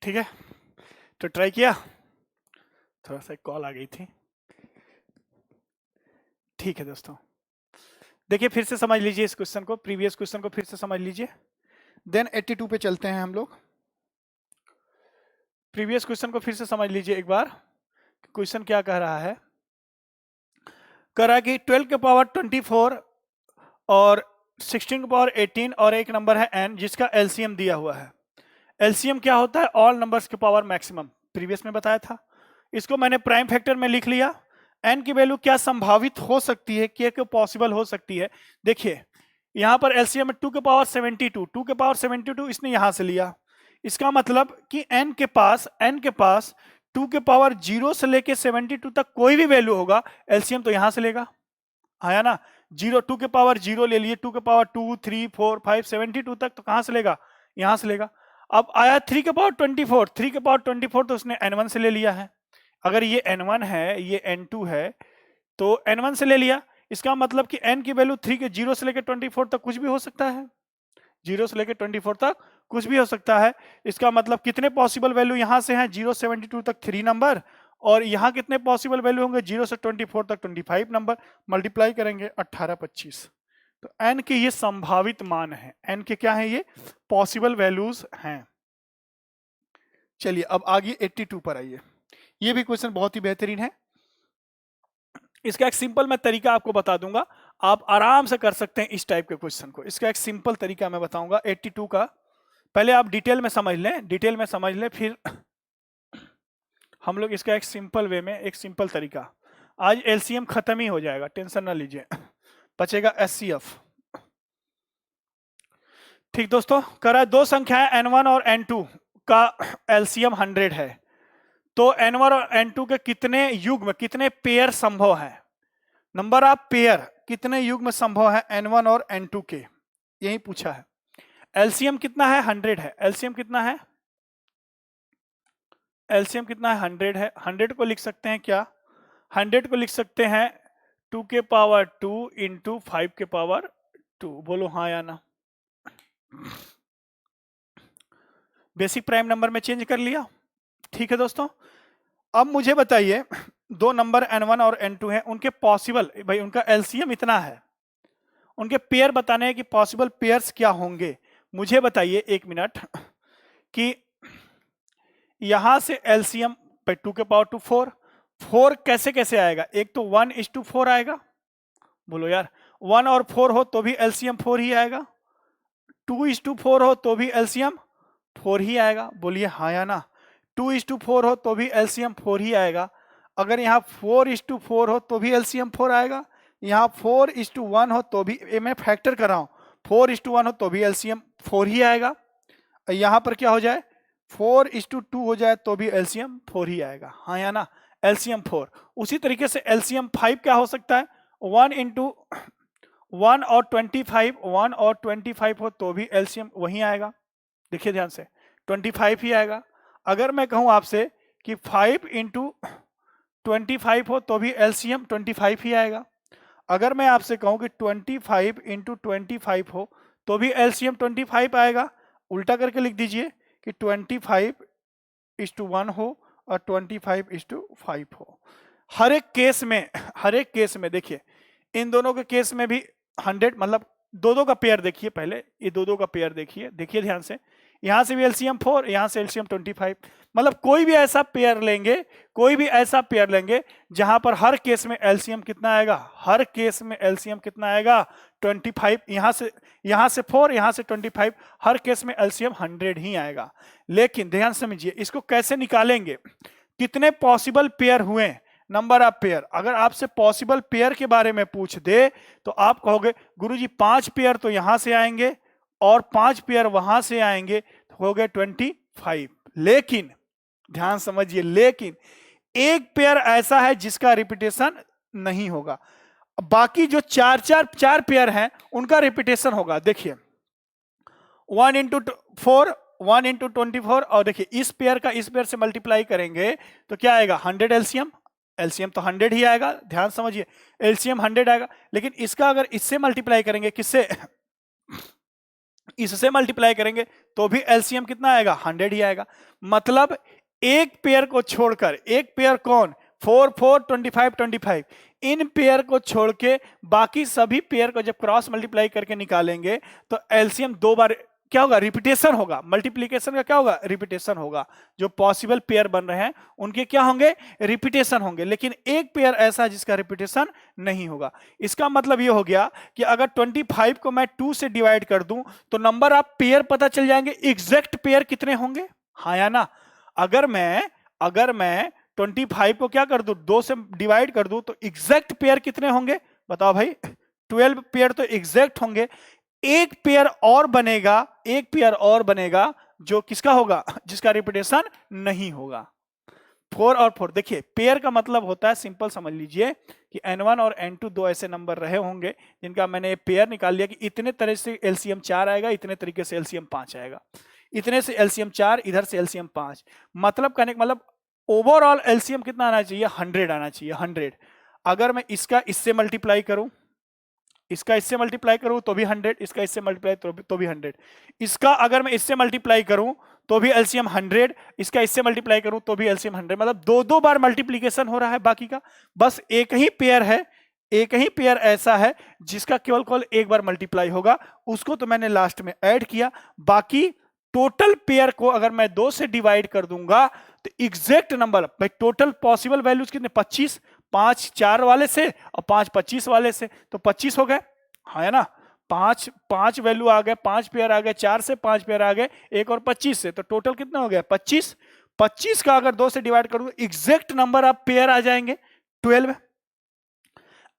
ठीक है, तो ट्राई किया, थोड़ा सा कॉल आ गई थी। ठीक है दोस्तों, देखिए फिर से समझ लीजिए इस क्वेश्चन को, प्रीवियस क्वेश्चन को फिर से समझ लीजिए, देन 82 पे चलते हैं हम लोग। प्रीवियस क्वेश्चन को फिर से समझ लीजिए एक बार, क्वेश्चन क्या कह रहा है। कह रहा है कि 12 के पावर 24 और 16 के पावर 18 और एक नंबर है n जिसका एलसीएम दिया हुआ है। एलसीएम क्या होता है? ऑल नंबर्स के पावर मैक्सिमम, प्रीवियस में बताया था। इसको मैंने प्राइम फैक्टर में लिख लिया। n की वैल्यू क्या संभावित हो सकती है, क्या पॉसिबल हो सकती है? देखिए यहां पर एलसीएम में 2 के पावर 72, 2 के पावर 72 इसने यहां से लिया। इसका मतलब कि n के पास 2 के पावर 0 से लेके 72 तक कोई भी वैल्यू होगा, एलसीएम तो यहां से लेगा, आया ना। 2 के पावर 0 ले लिए, 2 के पावर 2, 3, 4, 5, 72 तक, तो कहां से लेगा? यहां से लेगा। अब आया 3 के पावर 24, 3 के पावर 24 तो उसने n1 से ले लिया है। अगर ये n1 है, ये n2 है, तो n1 से ले लिया। इसका मतलब कि n की वैल्यू 3 के 0 से लेकर 24 तक कुछ भी हो सकता है, 0 से लेकर 24 तक कुछ भी हो सकता है। इसका मतलब कितने पॉसिबल वैल्यू यहां से हैं? 0 से 72 तक 3 नंबर, और यहां कितने पॉसिबल वैल्यू होंगे? 0 से 24 तक 25 नंबर। मल्टीप्लाई करेंगे 18, 25। तो n के ये संभावित मान है, n के क्या है? ये पॉसिबल वैल्यूज हैं। चलिए अब आगे 82 पर आइए। ये भी क्वेश्चन बहुत ही बेहतरीन है। इसका एक सिंपल मैं तरीका आपको बता दूंगा, आप आराम से कर सकते हैं इस टाइप के क्वेश्चन को। इसका एक सिंपल तरीका मैं बताऊंगा 82 का। पहले आप डिटेल में समझ लें, फिर हम लोग इसका एक सिंपल वे में, एक सिंपल तरीका। आज एलसीएम खत्म ही हो जाएगा, टेंशन ना लीजिए, बचेगा एचसीएफ। ठीक दोस्तों, कह रहा है दो संख्याएं n1 और n2 का एलसीएम 100 है, तो n1 और n2 के कितने युग्म, कितने पेयर संभव है? नंबर ऑफ पेयर, कितने युग्म संभव है n1 और n2 के, यही पूछा है। एलसीएम कितना है? 100 है। एलसीएम कितना है? एलसीएम कितना है? 100 है। 100 को लिख सकते हैं क्या? 100 को लिख सकते हैं 2 के पावर 2 इंटू 5 के पावर 2। बोलो हाँ या ना। बेसिक प्राइम नंबर में चेंज कर लिया। ठीक है दोस्तों, अब मुझे बताइए, दो नंबर n1 और n2 हैं, उनके पॉसिबल, भाई उनका एलसीएम इतना है, उनके पेयर बताने हैं कि पॉसिबल पेयर्स क्या होंगे। मुझे बताइए एक मिनट कि यहां से एलसीएम 2 के पावर 2 4 कैसे कैसे आएगा? एक तो 1:4 आएगा, बोलो यार, 1 और 4 हो तो भी एलसीएम 4 ही आएगा, 2:4 हो तो भी एलसीएम 4 ही आएगा। बोलिए हाँ या ना। 2:4 हो तो भी एलसीएम 4 ही आएगा। अगर यहाँ 4:4 हो तो भी एलसीएम 4 आएगा, यहाँ 4:1 हो तो भी, मैं फैक्टर कर रहा हूँ, 4:1 हो तो भी एलसीएम 4 ही आएगा। यहाँ पर क्या हो जाए, 4:2 हो जाए तो भी एलसीएम 4 ही आएगा, हाँ या ना। एलसीएम 4। उसी तरीके से एलसीएम 5 क्या हो सकता है? 1 और 25 हो तो भी एलसीएम वही आएगा। देखिए ध्यान से, 25 ही आएगा। अगर मैं कहूं आपसे कि 5 इंटू 25 हो तो भी एलसीएम 25 ही आएगा। अगर मैं आपसे कहूं कि 25 इंटू 25 हो तो भी एलसीएम 25 आएगा। उल्टा करके लिख दीजिए कि 25:1 हो और 25:5 हो। हर एक केस में देखिए, इन दोनों के केस में भी 100, मतलब दो का पेयर देखिए, पहले ये दो का पेयर देखिए ध्यान से। यहां से भी एलसीएम 4, यहां से एलसीएम 25, मतलब कोई भी ऐसा पेयर लेंगे जहां पर हर केस में एलसीएम कितना आएगा? हर केस में एलसीएम कितना आएगा? 25। यहां से 4, यहां से 25, हर केस में एलसीएम 100 ही आएगा। लेकिन ध्यान समझिए, इसको कैसे निकालेंगे? कितने पॉसिबल पेयर हुए, नंबर ऑफ पेयर। अगर आपसे पॉसिबल पेयर के बारे में पूछ दे तो आप कहोगे गुरुजी 5 पेयर तो यहां से आएंगे और 5 पेयर वहां से आएंगे, तो हो गए 25। लेकिन ध्यान समझिए, लेकिन एक पेयर ऐसा है जिसका रिपीटेशन नहीं होगा, बाकी जो चार पेयर हैं उनका रिपीटेशन होगा। देखिए 1:4, 1:24, और देखिए इस पेयर का इस पेयर से मल्टीप्लाई करेंगे तो क्या आएगा? 100 एलसीएम तो 100 ही आएगा। ध्यान समझिए, एलसीएम 100 आएगा। लेकिन इसका अगर इससे मल्टीप्लाई करेंगे, किससे? इससे मल्टीप्लाई करेंगे तो भी एलसीएम कितना आएगा, 100 ही आएगा। मतलब एक पेयर को छोड़कर, एक पेयर कौन, 4 4 25 25, इन पेयर को छोड़ के बाकी सभी पेयर को जब क्रॉस मल्टीप्लाई करके निकालेंगे तो एलसीएम दो बार क्या होगा, रिपीटेशन होगा। मल्टीप्लीकेशन का क्या होगा, रिपीटेशन होगा। जो पॉसिबल पेयर बन रहे हैं उनके क्या होंगे, रिपीटेशन होंगे। लेकिन एक पेयर ऐसा है जिसका रिपीटेशन नहीं होगा। इसका मतलब ये हो गया कि अगर 25 को मैं 2 से डिवाइड कर दूं तो नंबर ऑफ पेयर पता चल जाएंगे, एग्जैक्ट पेयर कितने होंगे, हाँ या ना। अगर मैं 25 को क्या कर दूं, 2 से डिवाइड कर दूं तो एग्जैक्ट पेयर कितने होंगे, बताओ भाई, 12 पेयर तो एग्जैक्ट होंगे। एक पेयर और बनेगा, एक पेयर और बनेगा जो किसका होगा, जिसका रिपीटेशन नहीं होगा। 4 और 4, देखिए पेयर का मतलब होता है, सिंपल समझ लीजिए कि n1 और n2 दो ऐसे नंबर रहे होंगे जिनका मैंने पेयर निकाल लिया कि इतने तरह से एलसीएम 4 आएगा, इतने तरीके से एलसीएम 5 आएगा, इतने से एलसीएम 4, इधर से एलसीएम 5। मतलब कहने का मतलब ओवरऑल एलसीएम कितना आना चाहिए, 100 आना चाहिए, 100। अगर मैं इसका इससे मल्टीप्लाई करूं, इसका इससे मल्टीप्लाई करूं तो भी 100, इसका इससे मल्टीप्लाई तो भी 100, इसका अगर मैं इससे मल्टीप्लाई करूं तो भी एलसीएम 100, इसका इससे मल्टीप्लाई करूं तो भी एलसीएम 100। मतलब दो दो बार मल्टीप्लीकेशन हो रहा है, बाकी का बस एक ही पेयर है, एक ही पेयर ऐसा है जिसका केवल एक बार मल्टीप्लाई होगा, उसको तो मैंने लास्ट में ऐड किया। बाकी टोटल पेयर को अगर मैं 2 से डिवाइड कर दूंगा तो एग्जैक्ट नंबर, भाई टोटल पॉसिबल वैल्यूज कितने, 25, 5 4 वाले से और 5 25 वाले से, तो 25 हो गए, हाँ है ना। 5 वैल्यू आ गए, 5 पेयर आ गए, 4 से 5 पेयर आ गए, एक और 25 से, तो टोटल कितना हो गया, 25। 25 का अगर 2 से डिवाइड करूं एग्जैक्ट नंबर ऑफ पेयर आ जाएंगे 12।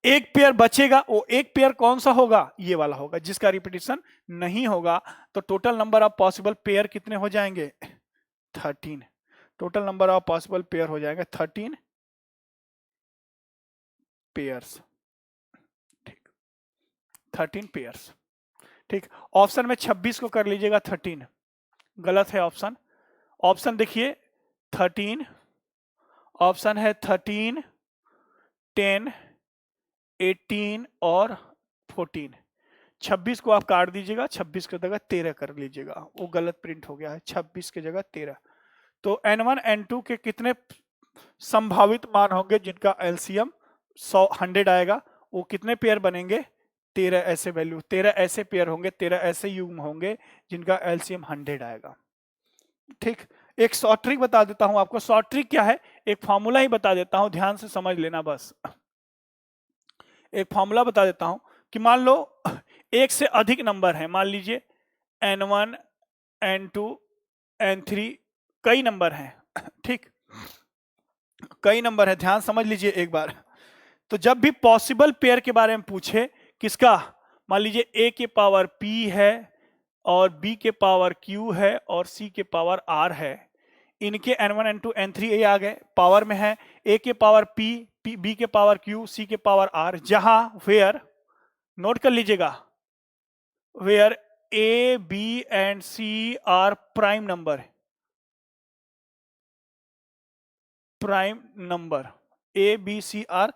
एक पेयर बचेगा, वो एक पेयर कौन सा होगा, ये वाला होगा जिसका रिपीटेशन नहीं होगा। तो total number of possible pair कितने हो जाएंगे, 13। Total number of possible pair हो जाएगा 13 पेयर्स, ठीक, 13 पेयर्स, ठीक। ऑप्शन में 26 को कर लीजिएगा 13, गलत है ऑप्शन। ऑप्शन देखिए 13, ऑप्शन है 13, 10, 18 और 14। 26 को आप काट दीजिएगा, 26 की जगह 13 कर लीजिएगा, वो गलत प्रिंट हो गया है, 26 की जगह 13। तो n1 n2 के कितने संभावित मान होंगे जिनका एलसीएम 100 आएगा, वो कितने पेयर बनेंगे, 13 ऐसे वैल्यू, 13 ऐसे पेयर होंगे, 13 ऐसे युग्म होंगे जिनका एलसीएम 100 आएगा, ठीक। एक शॉर्ट ट्रिक बता देता हूं आपको। शॉर्ट ट्रिक क्या है, एक फॉर्मूला ही बता देता हूं, ध्यान से समझ लेना बस। एक फॉर्मूला बता देता हूं कि मान लो एक से अधिक नंबर है, मान लीजिए n1 n2 n3, कई नंबर हैं, ठीक, कई नंबर है, ध्यान समझ लीजिए एक बार। तो जब भी पॉसिबल पेयर के बारे में पूछे, किसका, मान लीजिए a के पावर p है और b के पावर q है और c के पावर r है, इनके n1 n2 n3 ये आ गए, पावर में है, a के पावर p, b के पावर q, c के पावर r, जहां वेयर, नोट कर लीजिएगा, where a b and c are prime number, prime number, A B C are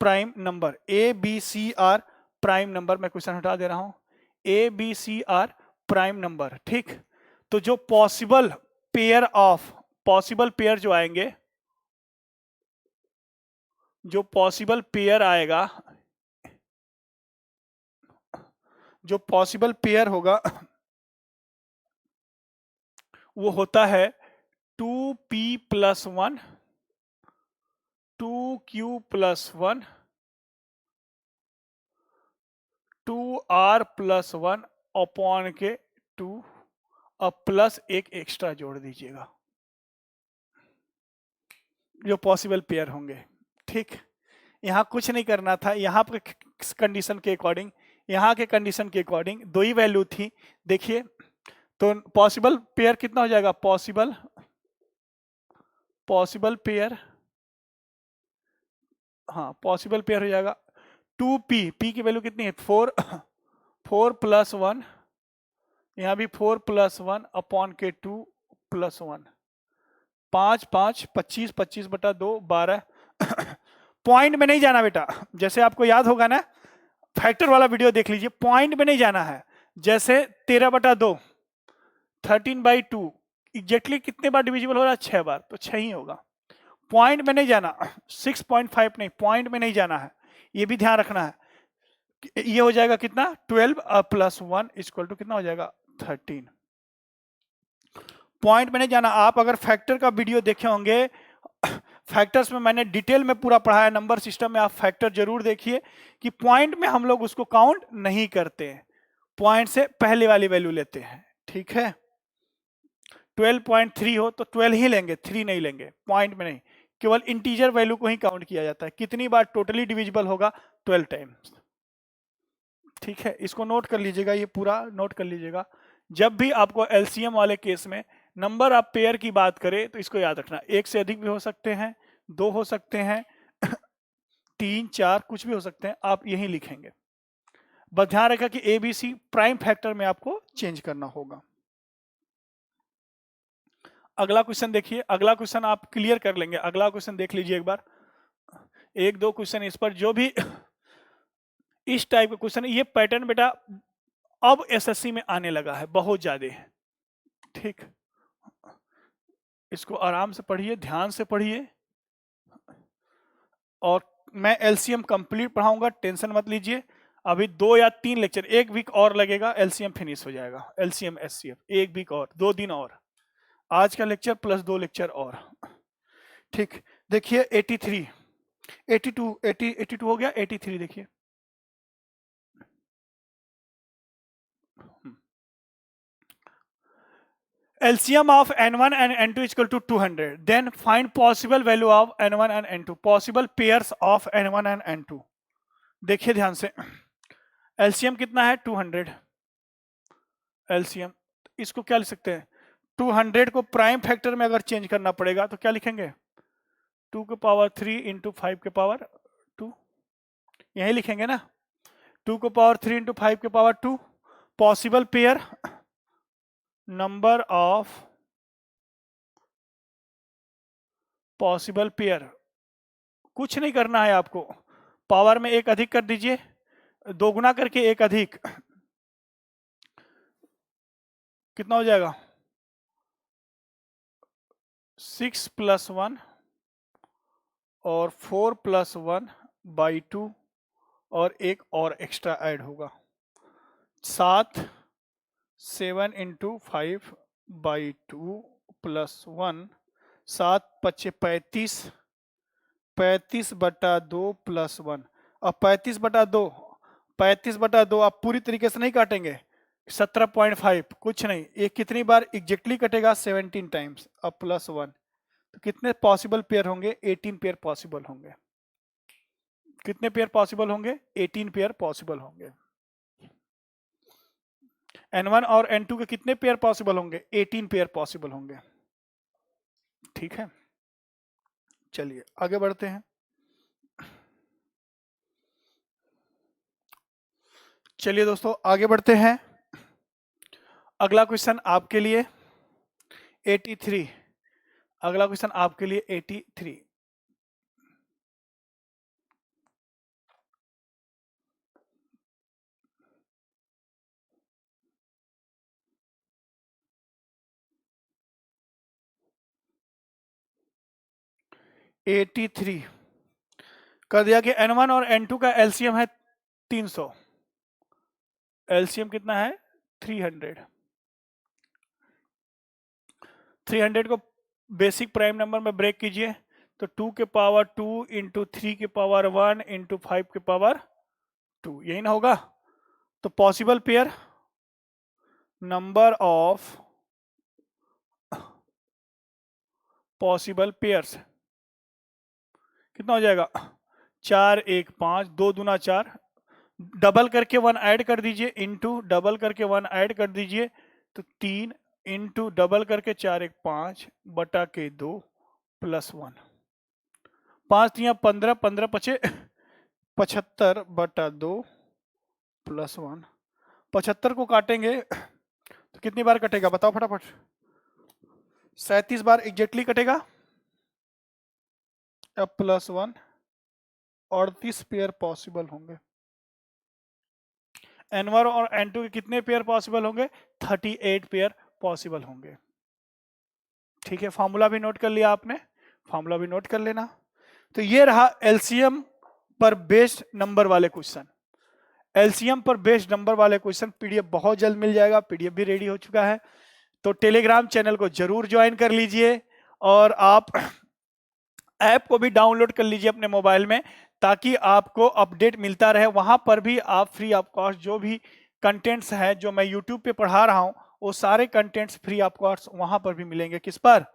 prime number, A B C are prime number, मैं question हटा दे रहा हूं, A B C are prime number, ठीक। तो जो possible pair of, possible pair जो आएंगे, जो पॉसिबल पेयर आएगा, जो पॉसिबल पेयर होगा वो होता है 2p + 1, 2q + 1, 2r + 1 अपॉन के 2, अब प्लस एक एक्स्ट्रा जोड़ दीजिएगा, जो पॉसिबल पेयर होंगे, ठीक। यहां कुछ नहीं करना था, यहां पर कंडीशन के अकॉर्डिंग, यहां के कंडीशन के अकॉर्डिंग दो ही वैल्यू थी, देखिए। तो पॉसिबल पेयर कितना हो जाएगा, पॉसिबल पेयर, हाँ पॉसिबल पेयर हो जाएगा 2p, p की वैल्यू कितनी है 4, 4 + 1, यहां भी 4 + 1 अपॉन के 2 + 1, 5 5 25, 25/2 12। पॉइंट में नहीं जाना बेटा, जैसे आपको याद होगा ना, फैक्टर वाला वीडियो देख लीजिए, पॉइंट में नहीं जाना है, जैसे 13/2, 13/2 एग्जैक्टली कितने बार डिविजिबल हो रहा है? 6 बार, तो 6 ही होगा। पॉइंट में नहीं जाना, 6.5 नहीं, पॉइंट में नहीं जाना है, ये भी ध्यान रखना है। ये हो जाएगा कितना? 12 प्लस 1 इक्वल टू कितना हो जाएगा? 13। पॉइंट में नहीं जाना। आप अगर फैक्टर का वीडियो देखे होंगे, फैक्टर्स में मैंने डिटेल में पूरा पढ़ाया, नंबर सिस्टम में आप फैक्टर जरूर देखिए कि पॉइंट में हम लोग उसको काउंट नहीं करते हैं, पॉइंट से पहले वाली वैल्यू लेते हैं, ठीक है। 12.3 हो तो 12 ही लेंगे, 3 नहीं लेंगे, पॉइंट में नहीं, केवल इंटीजर वैल्यू को ही काउंट किया जाता है। कितनी बार टोटली डिविजिबल होगा? 12 टाइम्स, ठीक है। इसको नोट कर लीजिएगा, ये पूरा नोट कर लीजिएगा। जब भी आपको एलसीएम वाले केस में नंबर ऑफ पेयर की बात करें तो इसको याद रखना, एक से अधिक भी हो सकते हैं, 2 हो सकते हैं, 3, 4 कुछ भी हो सकते हैं, आप यही लिखेंगे। बस ध्यान रखा कि एबीसी प्राइम फैक्टर में आपको चेंज करना होगा। अगला क्वेश्चन देखिए, अगला क्वेश्चन आप क्लियर कर लेंगे। अगला क्वेश्चन देख लीजिए एक बार, एक दो क्वेश्चन इस पर, जो भी इस टाइप का क्वेश्चन, ये पैटर्न बेटा अब एसएससी में आने लगा है बहुत ज्यादा, ठीक। इसको आराम से पढ़िए, ध्यान से पढ़िए, और मैं एलसीएम कंप्लीट पढ़ाऊंगा, टेंशन मत लीजिए। अभी 2 या 3 लेक्चर, 1 वीक और लगेगा, एलसीएम फिनिश हो जाएगा। एलसीएम एचसीएफ 1 वीक और, 2 दिन और, आज का लेक्चर प्लस 2 लेक्चर और, ठीक। देखिए 83, 82, 82 हो गया, 83 देखिए। LCM of N1 and N2 is equal to 200. Then find possible value of N1 and N2. Possible pairs of N1 and N2. देखिए ध्यान से, LCM कितना है? 200। LCM इसको क्या लिख सकते हैं? 200 को प्राइम फैक्टर में अगर चेंज करना पड़ेगा तो क्या लिखेंगे? 2 के पावर 3 इंटू 5 के पावर 2, यही लिखेंगे ना। 2 के पावर 3 इंटू 5 के power 2। Possible pair, number of possible pair, कुछ नहीं करना है आपको, पावर में एक अधिक कर दीजिए, दोगुना करके एक अधिक, कितना हो जाएगा? 6 + 1 और 4 + 1/2, और एक और एक्स्ट्रा ऐड होगा, 7, 7 × 5/2 + 1, 7 × 5 = 35, 35/2 + 1। अब 35/2, 35/2 आप पूरी तरीके से नहीं काटेंगे, 17.5 कुछ नहीं, ये कितनी बार एग्जैक्टली कटेगा? 17 टाइम्स। अब प्लस 1, तो कितने पॉसिबल पेयर होंगे? 18 पेयर पॉसिबल होंगे। कितने पेयर पॉसिबल होंगे? 18 पेयर पॉसिबल होंगे। N1 और N2 के कितने पेयर पॉसिबल होंगे? 18 पेयर पॉसिबल होंगे, ठीक है। चलिए आगे बढ़ते हैं। चलिए दोस्तों आगे बढ़ते हैं। अगला क्वेश्चन आपके लिए 83, अगला क्वेश्चन आपके लिए 83। कर दिया कि N1 और N2 का एलसीएम है 300, एलसीएम कितना है? 300। 300 को बेसिक प्राइम नंबर में ब्रेक कीजिए, तो 2 के पावर 2 इंटू 3 के पावर 1 इंटू 5 के पावर 2, यही ना होगा। तो possible pair, number of possible pairs कितना हो जाएगा? 4, 1, 5, 2 दूना 4, डबल करके 1 ऐड कर दीजिए, इंटू डबल करके 1 ऐड कर दीजिए, तो 3 इंटू डबल करके 4, 1, 5 बटा के 2 + 1, 5 × 15, 15 × 5 75/2 + 1। 75 को काटेंगे तो कितनी बार कटेगा? बताओ फटाफट। 37 बार एग्जैक्टली कटेगा। अब +1, 38 पेयर पॉसिबल होंगे। N1 और N2 के कितने पेयर पॉसिबल होंगे? 38 पेयर पॉसिबल होंगे। ठीक है, फॉर्मूला भी नोट कर लिया आपने, फॉर्मूला भी नोट कर लेना। तो ये रहा एलसीएम पर बेस्ड नंबर वाले क्वेश्चन। एलसीएम पर बेस्ड नंबर वाले क्वेश्चन पीडीएफ बहुत जल्द मिल जाएगा, पीडीएफ भी रेडी हो चुका है। तो टेलीग्राम चैनल को जरूर ज्वाइन कर लीजिए और आप ऐप को भी डाउनलोड कर लीजिए अपने मोबाइल में, ताकि आपको अपडेट मिलता रहे। वहां पर भी आप फ्री ऑफ कॉस्ट जो भी कंटेंट्स हैं जो मैं यूट्यूब पे पढ़ा रहा हूं, वो सारे कंटेंट्स फ्री ऑफ कॉस्ट वहां पर भी मिलेंगे। किस पर?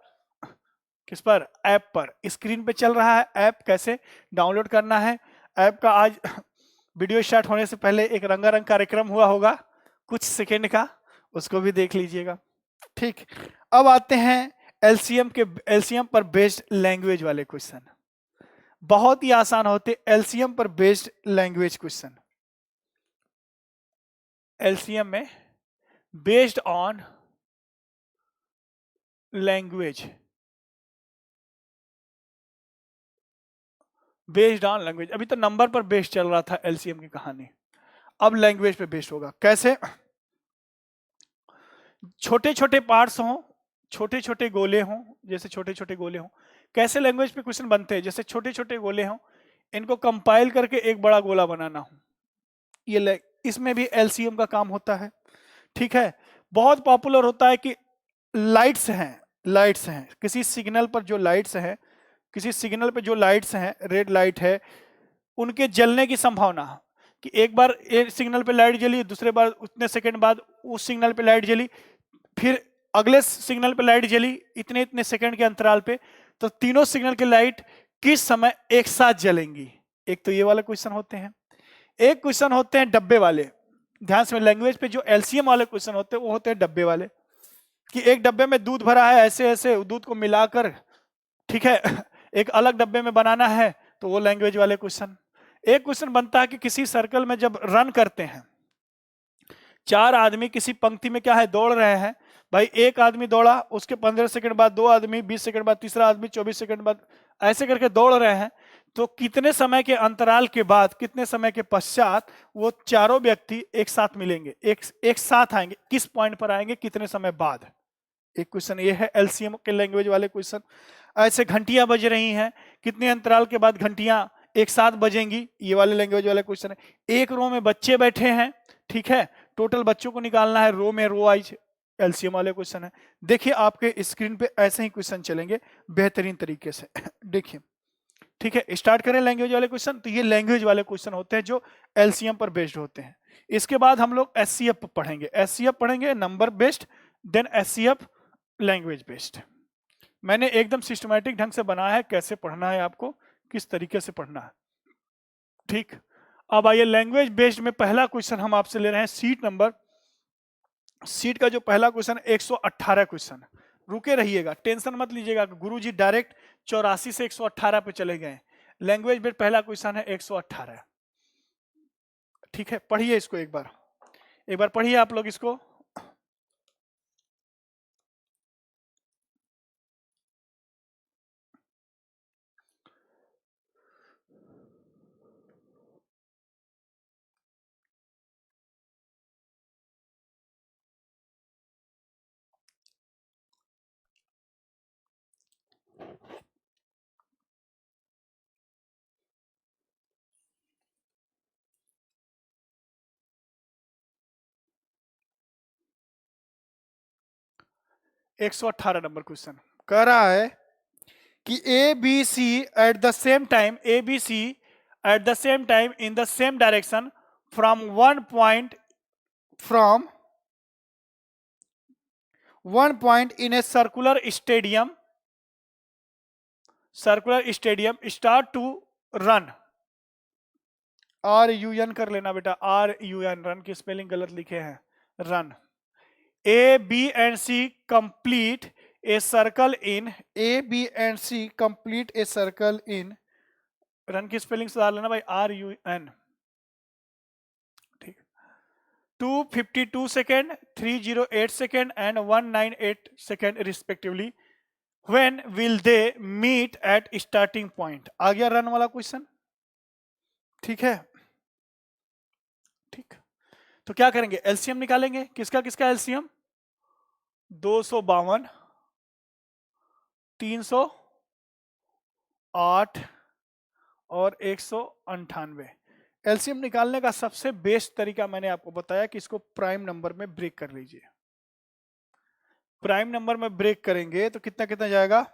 किस पर? ऐप पर। स्क्रीन पे चल रहा है ऐप, कैसे डाउनलोड करना है ऐप का। आज वीडियो स्टार्ट होने से पहले एक रंगारंग कार्यक्रम हुआ होगा कुछ सेकेंड का, उसको भी देख लीजिएगा। ठीक, अब आते हैं एलसीएम पर बेस्ड लैंग्वेज वाले क्वेश्चन। बहुत ही आसान होते एलसीएम पर बेस्ड लैंग्वेज क्वेश्चन। एलसीएम में based on language, based on language. अभी तो नंबर पर बेस्ड चल रहा था एलसीएम की कहानी, अब लैंग्वेज पे बेस्ड होगा। कैसे? छोटे छोटे पार्ट्स हों, छोटे छोटे गोले हों, जैसे छोटे छोटे गोले हों। कैसे लैंग्वेज पे क्वेश्चन बनते हैं? जैसे छोटे छोटे गोले हों, इनको कंपाइल करके एक बड़ा गोला बनाना हो, ये इसमें भी एलसीएम का काम होता है। ठीक है, बहुत पॉपुलर होता है कि लाइट्स हैं किसी सिग्नल पर, जो लाइट्स हैं किसी सिग्नल पे जो लाइट्स हैं, रेड लाइट है, उनके जलने की संभावना, कि एक बार एक सिग्नल पे लाइट जली, दूसरे बार उतने सेकंड बाद उस सिग्नल पे लाइट जली, फिर अगले सिग्नल पे लाइट जली, इतने इतने सेकंड के अंतराल पे, तो तीनों सिग्नल की लाइट किस समय एक साथ जलेंगी। एक तो ये वाले क्वेश्चन होते हैं। एक क्वेश्चन होते हैं डब्बे वाले। ध्यान से, लैंग्वेज पे जो एलसीएम वाले क्वेश्चन होते हैं वो होते हैं डब्बे वाले, कि एक डब्बे में दूध भरा है, ऐसे ऐसे दूध को मिलाकर, ठीक है, एक अलग डब्बे में बनाना है, तो वो लैंग्वेज वाले क्वेश्चन। एक क्वेश्चन बनता है कि किसी सर्कल में जब रन करते हैं, चार आदमी किसी पंक्ति में क्या है, दौड़ रहे हैं। भाई एक आदमी दौड़ा, उसके 15 सेकंड बाद दो आदमी, 20 सेकंड बाद तीसरा आदमी, 24 सेकंड बाद, ऐसे करके दौड़ रहे हैं। तो कितने समय के अंतराल के बाद, कितने समय के पश्चात वो चारों व्यक्ति एक साथ मिलेंगे, एक साथ आएंगे, किस पॉइंट पर आएंगे, कितने समय बाद। एक क्वेश्चन ये है एलसीएम के लैंग्वेज वाले क्वेश्चन। ऐसे घंटियां बज रही हैं, कितने अंतराल के बाद घंटियां एक साथ बजेंगी, ये वाले लैंग्वेज वाले क्वेश्चन है। एक रो में बच्चे बैठे हैं, ठीक है, टोटल बच्चों को निकालना है, रो में रो वाइज, एलसीएम वाले क्वेश्चन है। देखिए आपके स्क्रीन पे ऐसे ही क्वेश्चन चलेंगे बेहतरीन तरीके से। देखिए, ठीक है, स्टार्ट करें लैंग्वेज वाले क्वेश्चन। तो ये लैंग्वेज वाले क्वेश्चन होते हैं जो एलसीएम पर बेस्ड होते हैं। इसके बाद हम लोग एससीएफ पढ़ेंगे, एससीएफ पढ़ेंगे number based, then SCF language based. मैंने एकदम सिस्टमैटिक ढंग से बनाया है, कैसे पढ़ना है आपको, किस तरीके से पढ़ना है। ठीक, अब आइए लैंग्वेज बेस्ड में पहला क्वेश्चन हम आपसे ले रहे हैं सीट का जो पहला क्वेश्चन 118 क्वेश्चन। रुके रहिएगा, टेंशन मत लीजिएगा, गुरुजी डायरेक्ट 84 से 118 पे चले गए। लैंग्वेज बेस्ड पहला क्वेश्चन है 118। ठीक है, पढ़िए इसको एक बार पढ़िए आप लोग इसको। 118 नंबर क्वेश्चन कह रहा है कि A B C at the same time, A B C at the same time in the same direction from one point in a circular stadium start to run। RUN कर लेना बेटा, RUN, run की spelling गलत लिखे हैं, run. A, B and C complete a circle in, A, B and C complete a circle in, run की spelling सुधार लेना भाई, RUN। ठीक, 252 second, 308 second and 198 second respectively. When will they meet at starting point? आ गया run वाला question. ठीक है, ठीक, तो क्या करेंगे, एलसीएम निकालेंगे। किसका किसका एलसीएम, 252, 308 और 198। एलसीएम निकालने का सबसे बेस्ट तरीका मैंने आपको बताया कि इसको प्राइम नंबर में ब्रेक कर लीजिए। प्राइम नंबर में ब्रेक करेंगे तो कितना कितना जाएगा,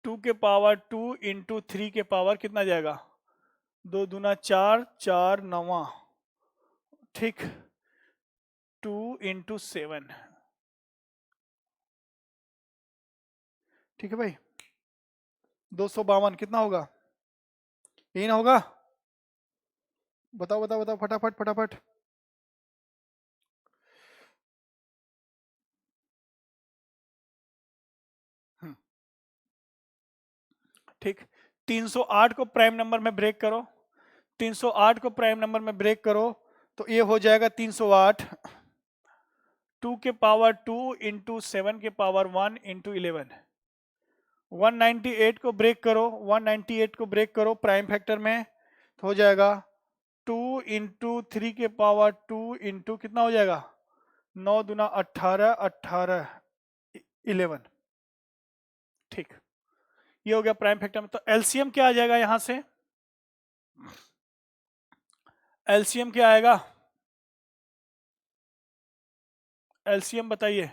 2 के पावर 2 इंटू 3 के पावर कितना जाएगा, 2 दूना 4, 4 9, ठीक, 2 इंटू 7, ठीक है भाई। 252 कितना होगा, यही ना होगा, बताओ बताओ बताओ फटाफट फटाफट। ठीक, 308 को प्राइम नंबर में ब्रेक करो, 308 को प्राइम नंबर में ब्रेक करो तो ये हो जाएगा 308, 2 के पावर 2 इंटू 7 के पावर 1 इंटू 11। 198 को ब्रेक करो, 198 को ब्रेक करो प्राइम फैक्टर में तो हो जाएगा 2 इंटू 3 के पावर 2 इंटू कितना हो जाएगा, 9 दूना 18, 18 11, ठीक, ये हो गया प्राइम फैक्टर में। तो एलसीएम क्या आ जाएगा यहां से, एलसीएम क्या आएगा, एलसीएम बताइए,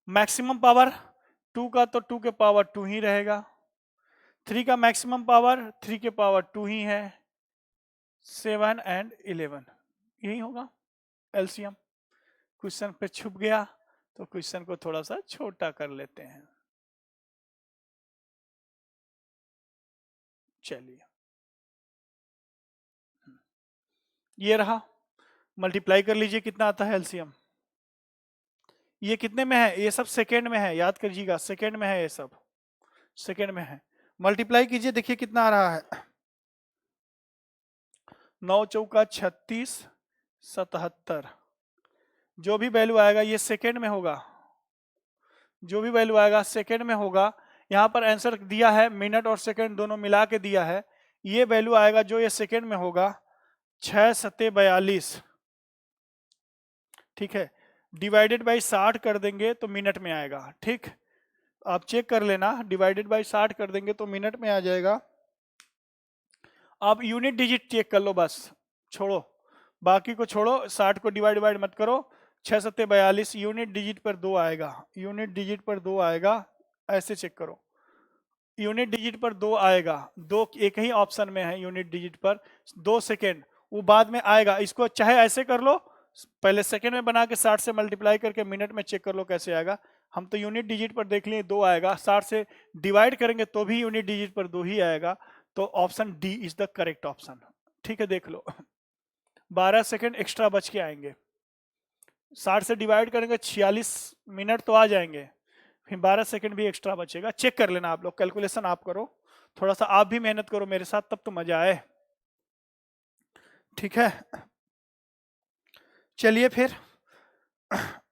मैक्सिमम पावर 2 का तो 2 के पावर 2 ही रहेगा, 3 का मैक्सिमम पावर 3 के पावर 2 ही है, 7 एंड 11 यही होगा एलसीएम। क्वेश्चन पे छुप गया तो क्वेश्चन को थोड़ा सा छोटा कर लेते हैं। चलिए ये रहा, मल्टीप्लाई कर लीजिए कितना आता है एलसीएम। ये कितने में है, ये सब सेकेंड में है, याद करिएगा सेकेंड में है, ये सब सेकेंड में है। मल्टीप्लाई कीजिए देखिए कितना आ रहा है, 9 चौका 36, 77, जो भी वैल्यू आएगा ये सेकेंड में होगा, जो भी वैल्यू आएगा सेकेंड में होगा। यहाँ पर आंसर दिया है मिनट और सेकेंड दोनों मिला के दिया है, ये वैल्यू आएगा जो ये सेकेंड में होगा 6 सत्ते 42, ठीक है, डिवाइडेड बाई 60 कर देंगे तो मिनट में आएगा, ठीक, आप चेक कर लेना, डिवाइडेड बाई 60 कर देंगे तो मिनट में आ जाएगा। आप यूनिट डिजिट चेक कर लो बस, छोड़ो बाकी को छोड़ो, 60 को डिवाइड मत करो, 6 सत्ते 42, यूनिट डिजिट पर 2 आएगा, यूनिट डिजिट पर 2 आएगा, ऐसे चेक करो, यूनिट डिजिट पर 2 आएगा, 2 एक ही ऑप्शन में है यूनिट डिजिट पर, 2 सेकेंड वो बाद में आएगा, इसको चाहे ऐसे कर लो, पहले सेकेंड में बना के 60 से मल्टीप्लाई करके मिनट में चेक कर लो कैसे आएगा। हम तो यूनिट डिजिट पर देख लिए 2 आएगा, 60 से डिवाइड करेंगे तो भी यूनिट डिजिट पर 2 ही आएगा, तो option D is the correct option, ठीक है देख लो। 12 सेकेंड एक्स्ट्रा बच के आएंगे, 60 से डिवाइड करेंगे 46 मिनट तो आ जाएंगे, फिर 12 सेकंड भी एक्स्ट्रा बचेगा, चेक कर लेना आप लोग, कैलकुलेशन आप करो, थोड़ा सा आप भी मेहनत करो मेरे साथ तब तो मजा आए, ठीक है। चलिए फिर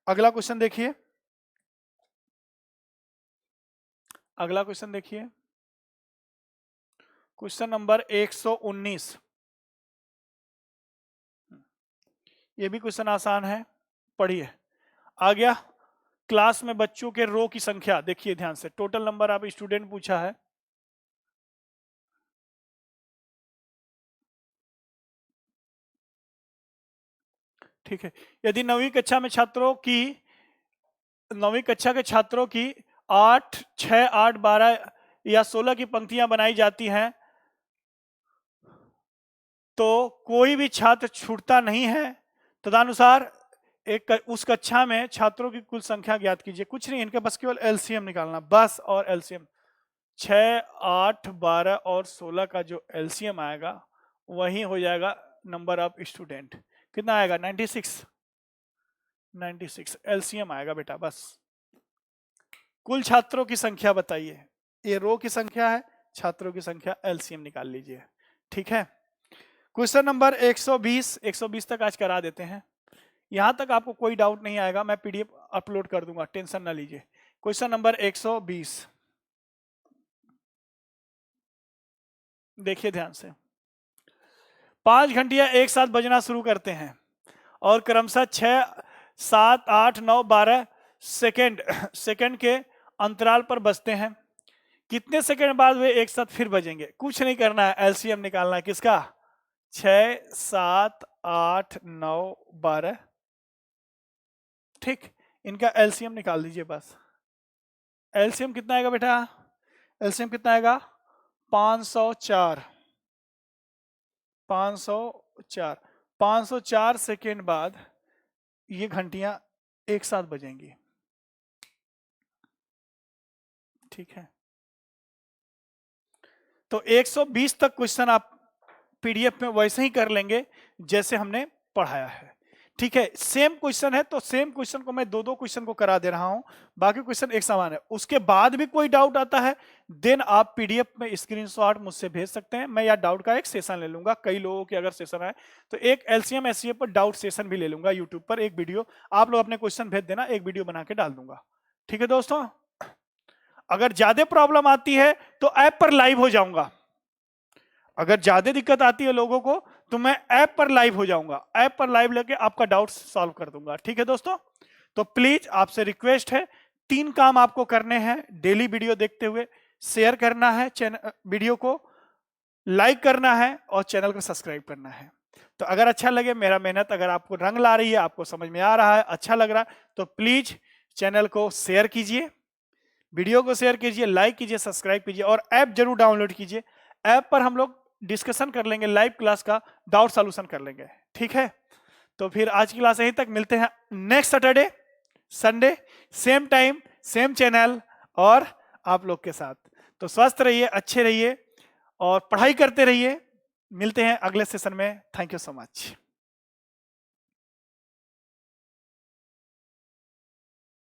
अगला क्वेश्चन देखिए, अगला क्वेश्चन देखिए, क्वेश्चन नंबर 119, ये भी क्वेश्चन आसान है, पढ़िए। आ गया, क्लास में बच्चों के रो की संख्या देखिए ध्यान से, टोटल नंबर आप स्टूडेंट पूछा है, ठीक है। यदि 9वीं कक्षा में छात्रों की 9वीं कक्षा के छात्रों की 8, 6, 8, 12 या 16 की पंक्तियां बनाई जाती हैं तो कोई भी छात्र छूटता नहीं है, तदनुसार एक उस कक्षा में छात्रों की कुल संख्या ज्ञात कीजिए। कुछ नहीं, इनके बस केवल एलसीएम निकालना बस, और एलसीएम 6, 8, 12 और 16 का जो एलसीएम आएगा वही हो जाएगा नंबर ऑफ स्टूडेंट, कितना आएगा 96, 96 एलसीएम आएगा बेटा बस। कुल छात्रों की संख्या बताइए, ये रो की संख्या है, छात्रों की संख्या एलसीएम निकाल लीजिए, ठीक है। क्वेश्चन नंबर 120, 120 तक आज करा देते हैं, यहां तक आपको कोई डाउट नहीं आएगा, मैं पीडीएफ अपलोड कर दूंगा, टेंशन ना लीजिए। क्वेश्चन नंबर 120 देखिए ध्यान से, 5 घंटियां एक साथ बजना शुरू करते हैं और क्रमशः 6, 7, 8, 9, 12 सेकेंड सेकेंड के अंतराल पर बजते हैं। कितने सेकेंड बाद वे एक साथ फिर बजेंगे? कुछ नहीं करना है, एलसीएम निकालना है। किसका? 6, 7, 8, 9, 12। ठीक, इनका एलसीएम निकाल दीजिए बस। एलसीएम कितना आएगा बेटा? एलसीएम कितना आएगा? 504। 504 504 सेकेंड बाद ये घंटियां एक साथ बजेंगी। ठीक है, तो 120 तक क्वेश्चन आप पीडीएफ में वैसे ही कर लेंगे जैसे हमने पढ़ाया है। ठीक है, सेम क्वेश्चन है तो सेम क्वेश्चन को मैं दो क्वेश्चन को करा दे रहा हूं, बाकी क्वेश्चन एक समान है। उसके बाद भी कोई डाउट आता है देन आप पीडीएफ में स्क्रीनशॉट मुझसे भेज सकते हैं। मैं या डाउट का एक सेशन ले लूंगा, कई लोगों के अगर सेशन आए तो एक एलसीएम एससीएफ पर डाउट सेशन भी ले लूंगा यूट्यूब पर। एक वीडियो आप लोग अपने क्वेश्चन भेज देना, एक वीडियो बना के डाल दूंगा। ठीक है दोस्तों, अगर ज्यादा प्रॉब्लम आती है तो ऐप पर लाइव हो जाऊंगा। अगर ज्यादा दिक्कत आती है लोगों को तो मैं ऐप पर लाइव हो जाऊंगा, ऐप पर लाइव लेके आपका डाउट सॉल्व कर दूंगा। ठीक है दोस्तों, तो प्लीज आपसे रिक्वेस्ट है, 3 काम आपको करने हैं डेली वीडियो देखते हुए। शेयर करना है चैनल वीडियो को, लाइक करना है और चैनल को सब्सक्राइब करना है। तो अगर अच्छा लगे मेरा मेहनत, अगर आपको रंग ला रही है, आपको समझ में आ रहा है, अच्छा लग रहा है, तो प्लीज चैनल को शेयर कीजिए, वीडियो को शेयर कीजिए, लाइक कीजिए, सब्सक्राइब कीजिए और ऐप जरूर डाउनलोड कीजिए। ऐप पर हम लोग डिस्कशन कर लेंगे, लाइव क्लास का डाउट सॉल्यूशन कर लेंगे। ठीक है, तो फिर आज की क्लास यहीं तक, मिलते हैं next Saturday Sunday same time same channel और आप लोग के साथ। तो स्वस्थ रहिए, अच्छे रहिए और पढ़ाई करते रहिए। मिलते हैं अगले सेशन में। Thank you so much.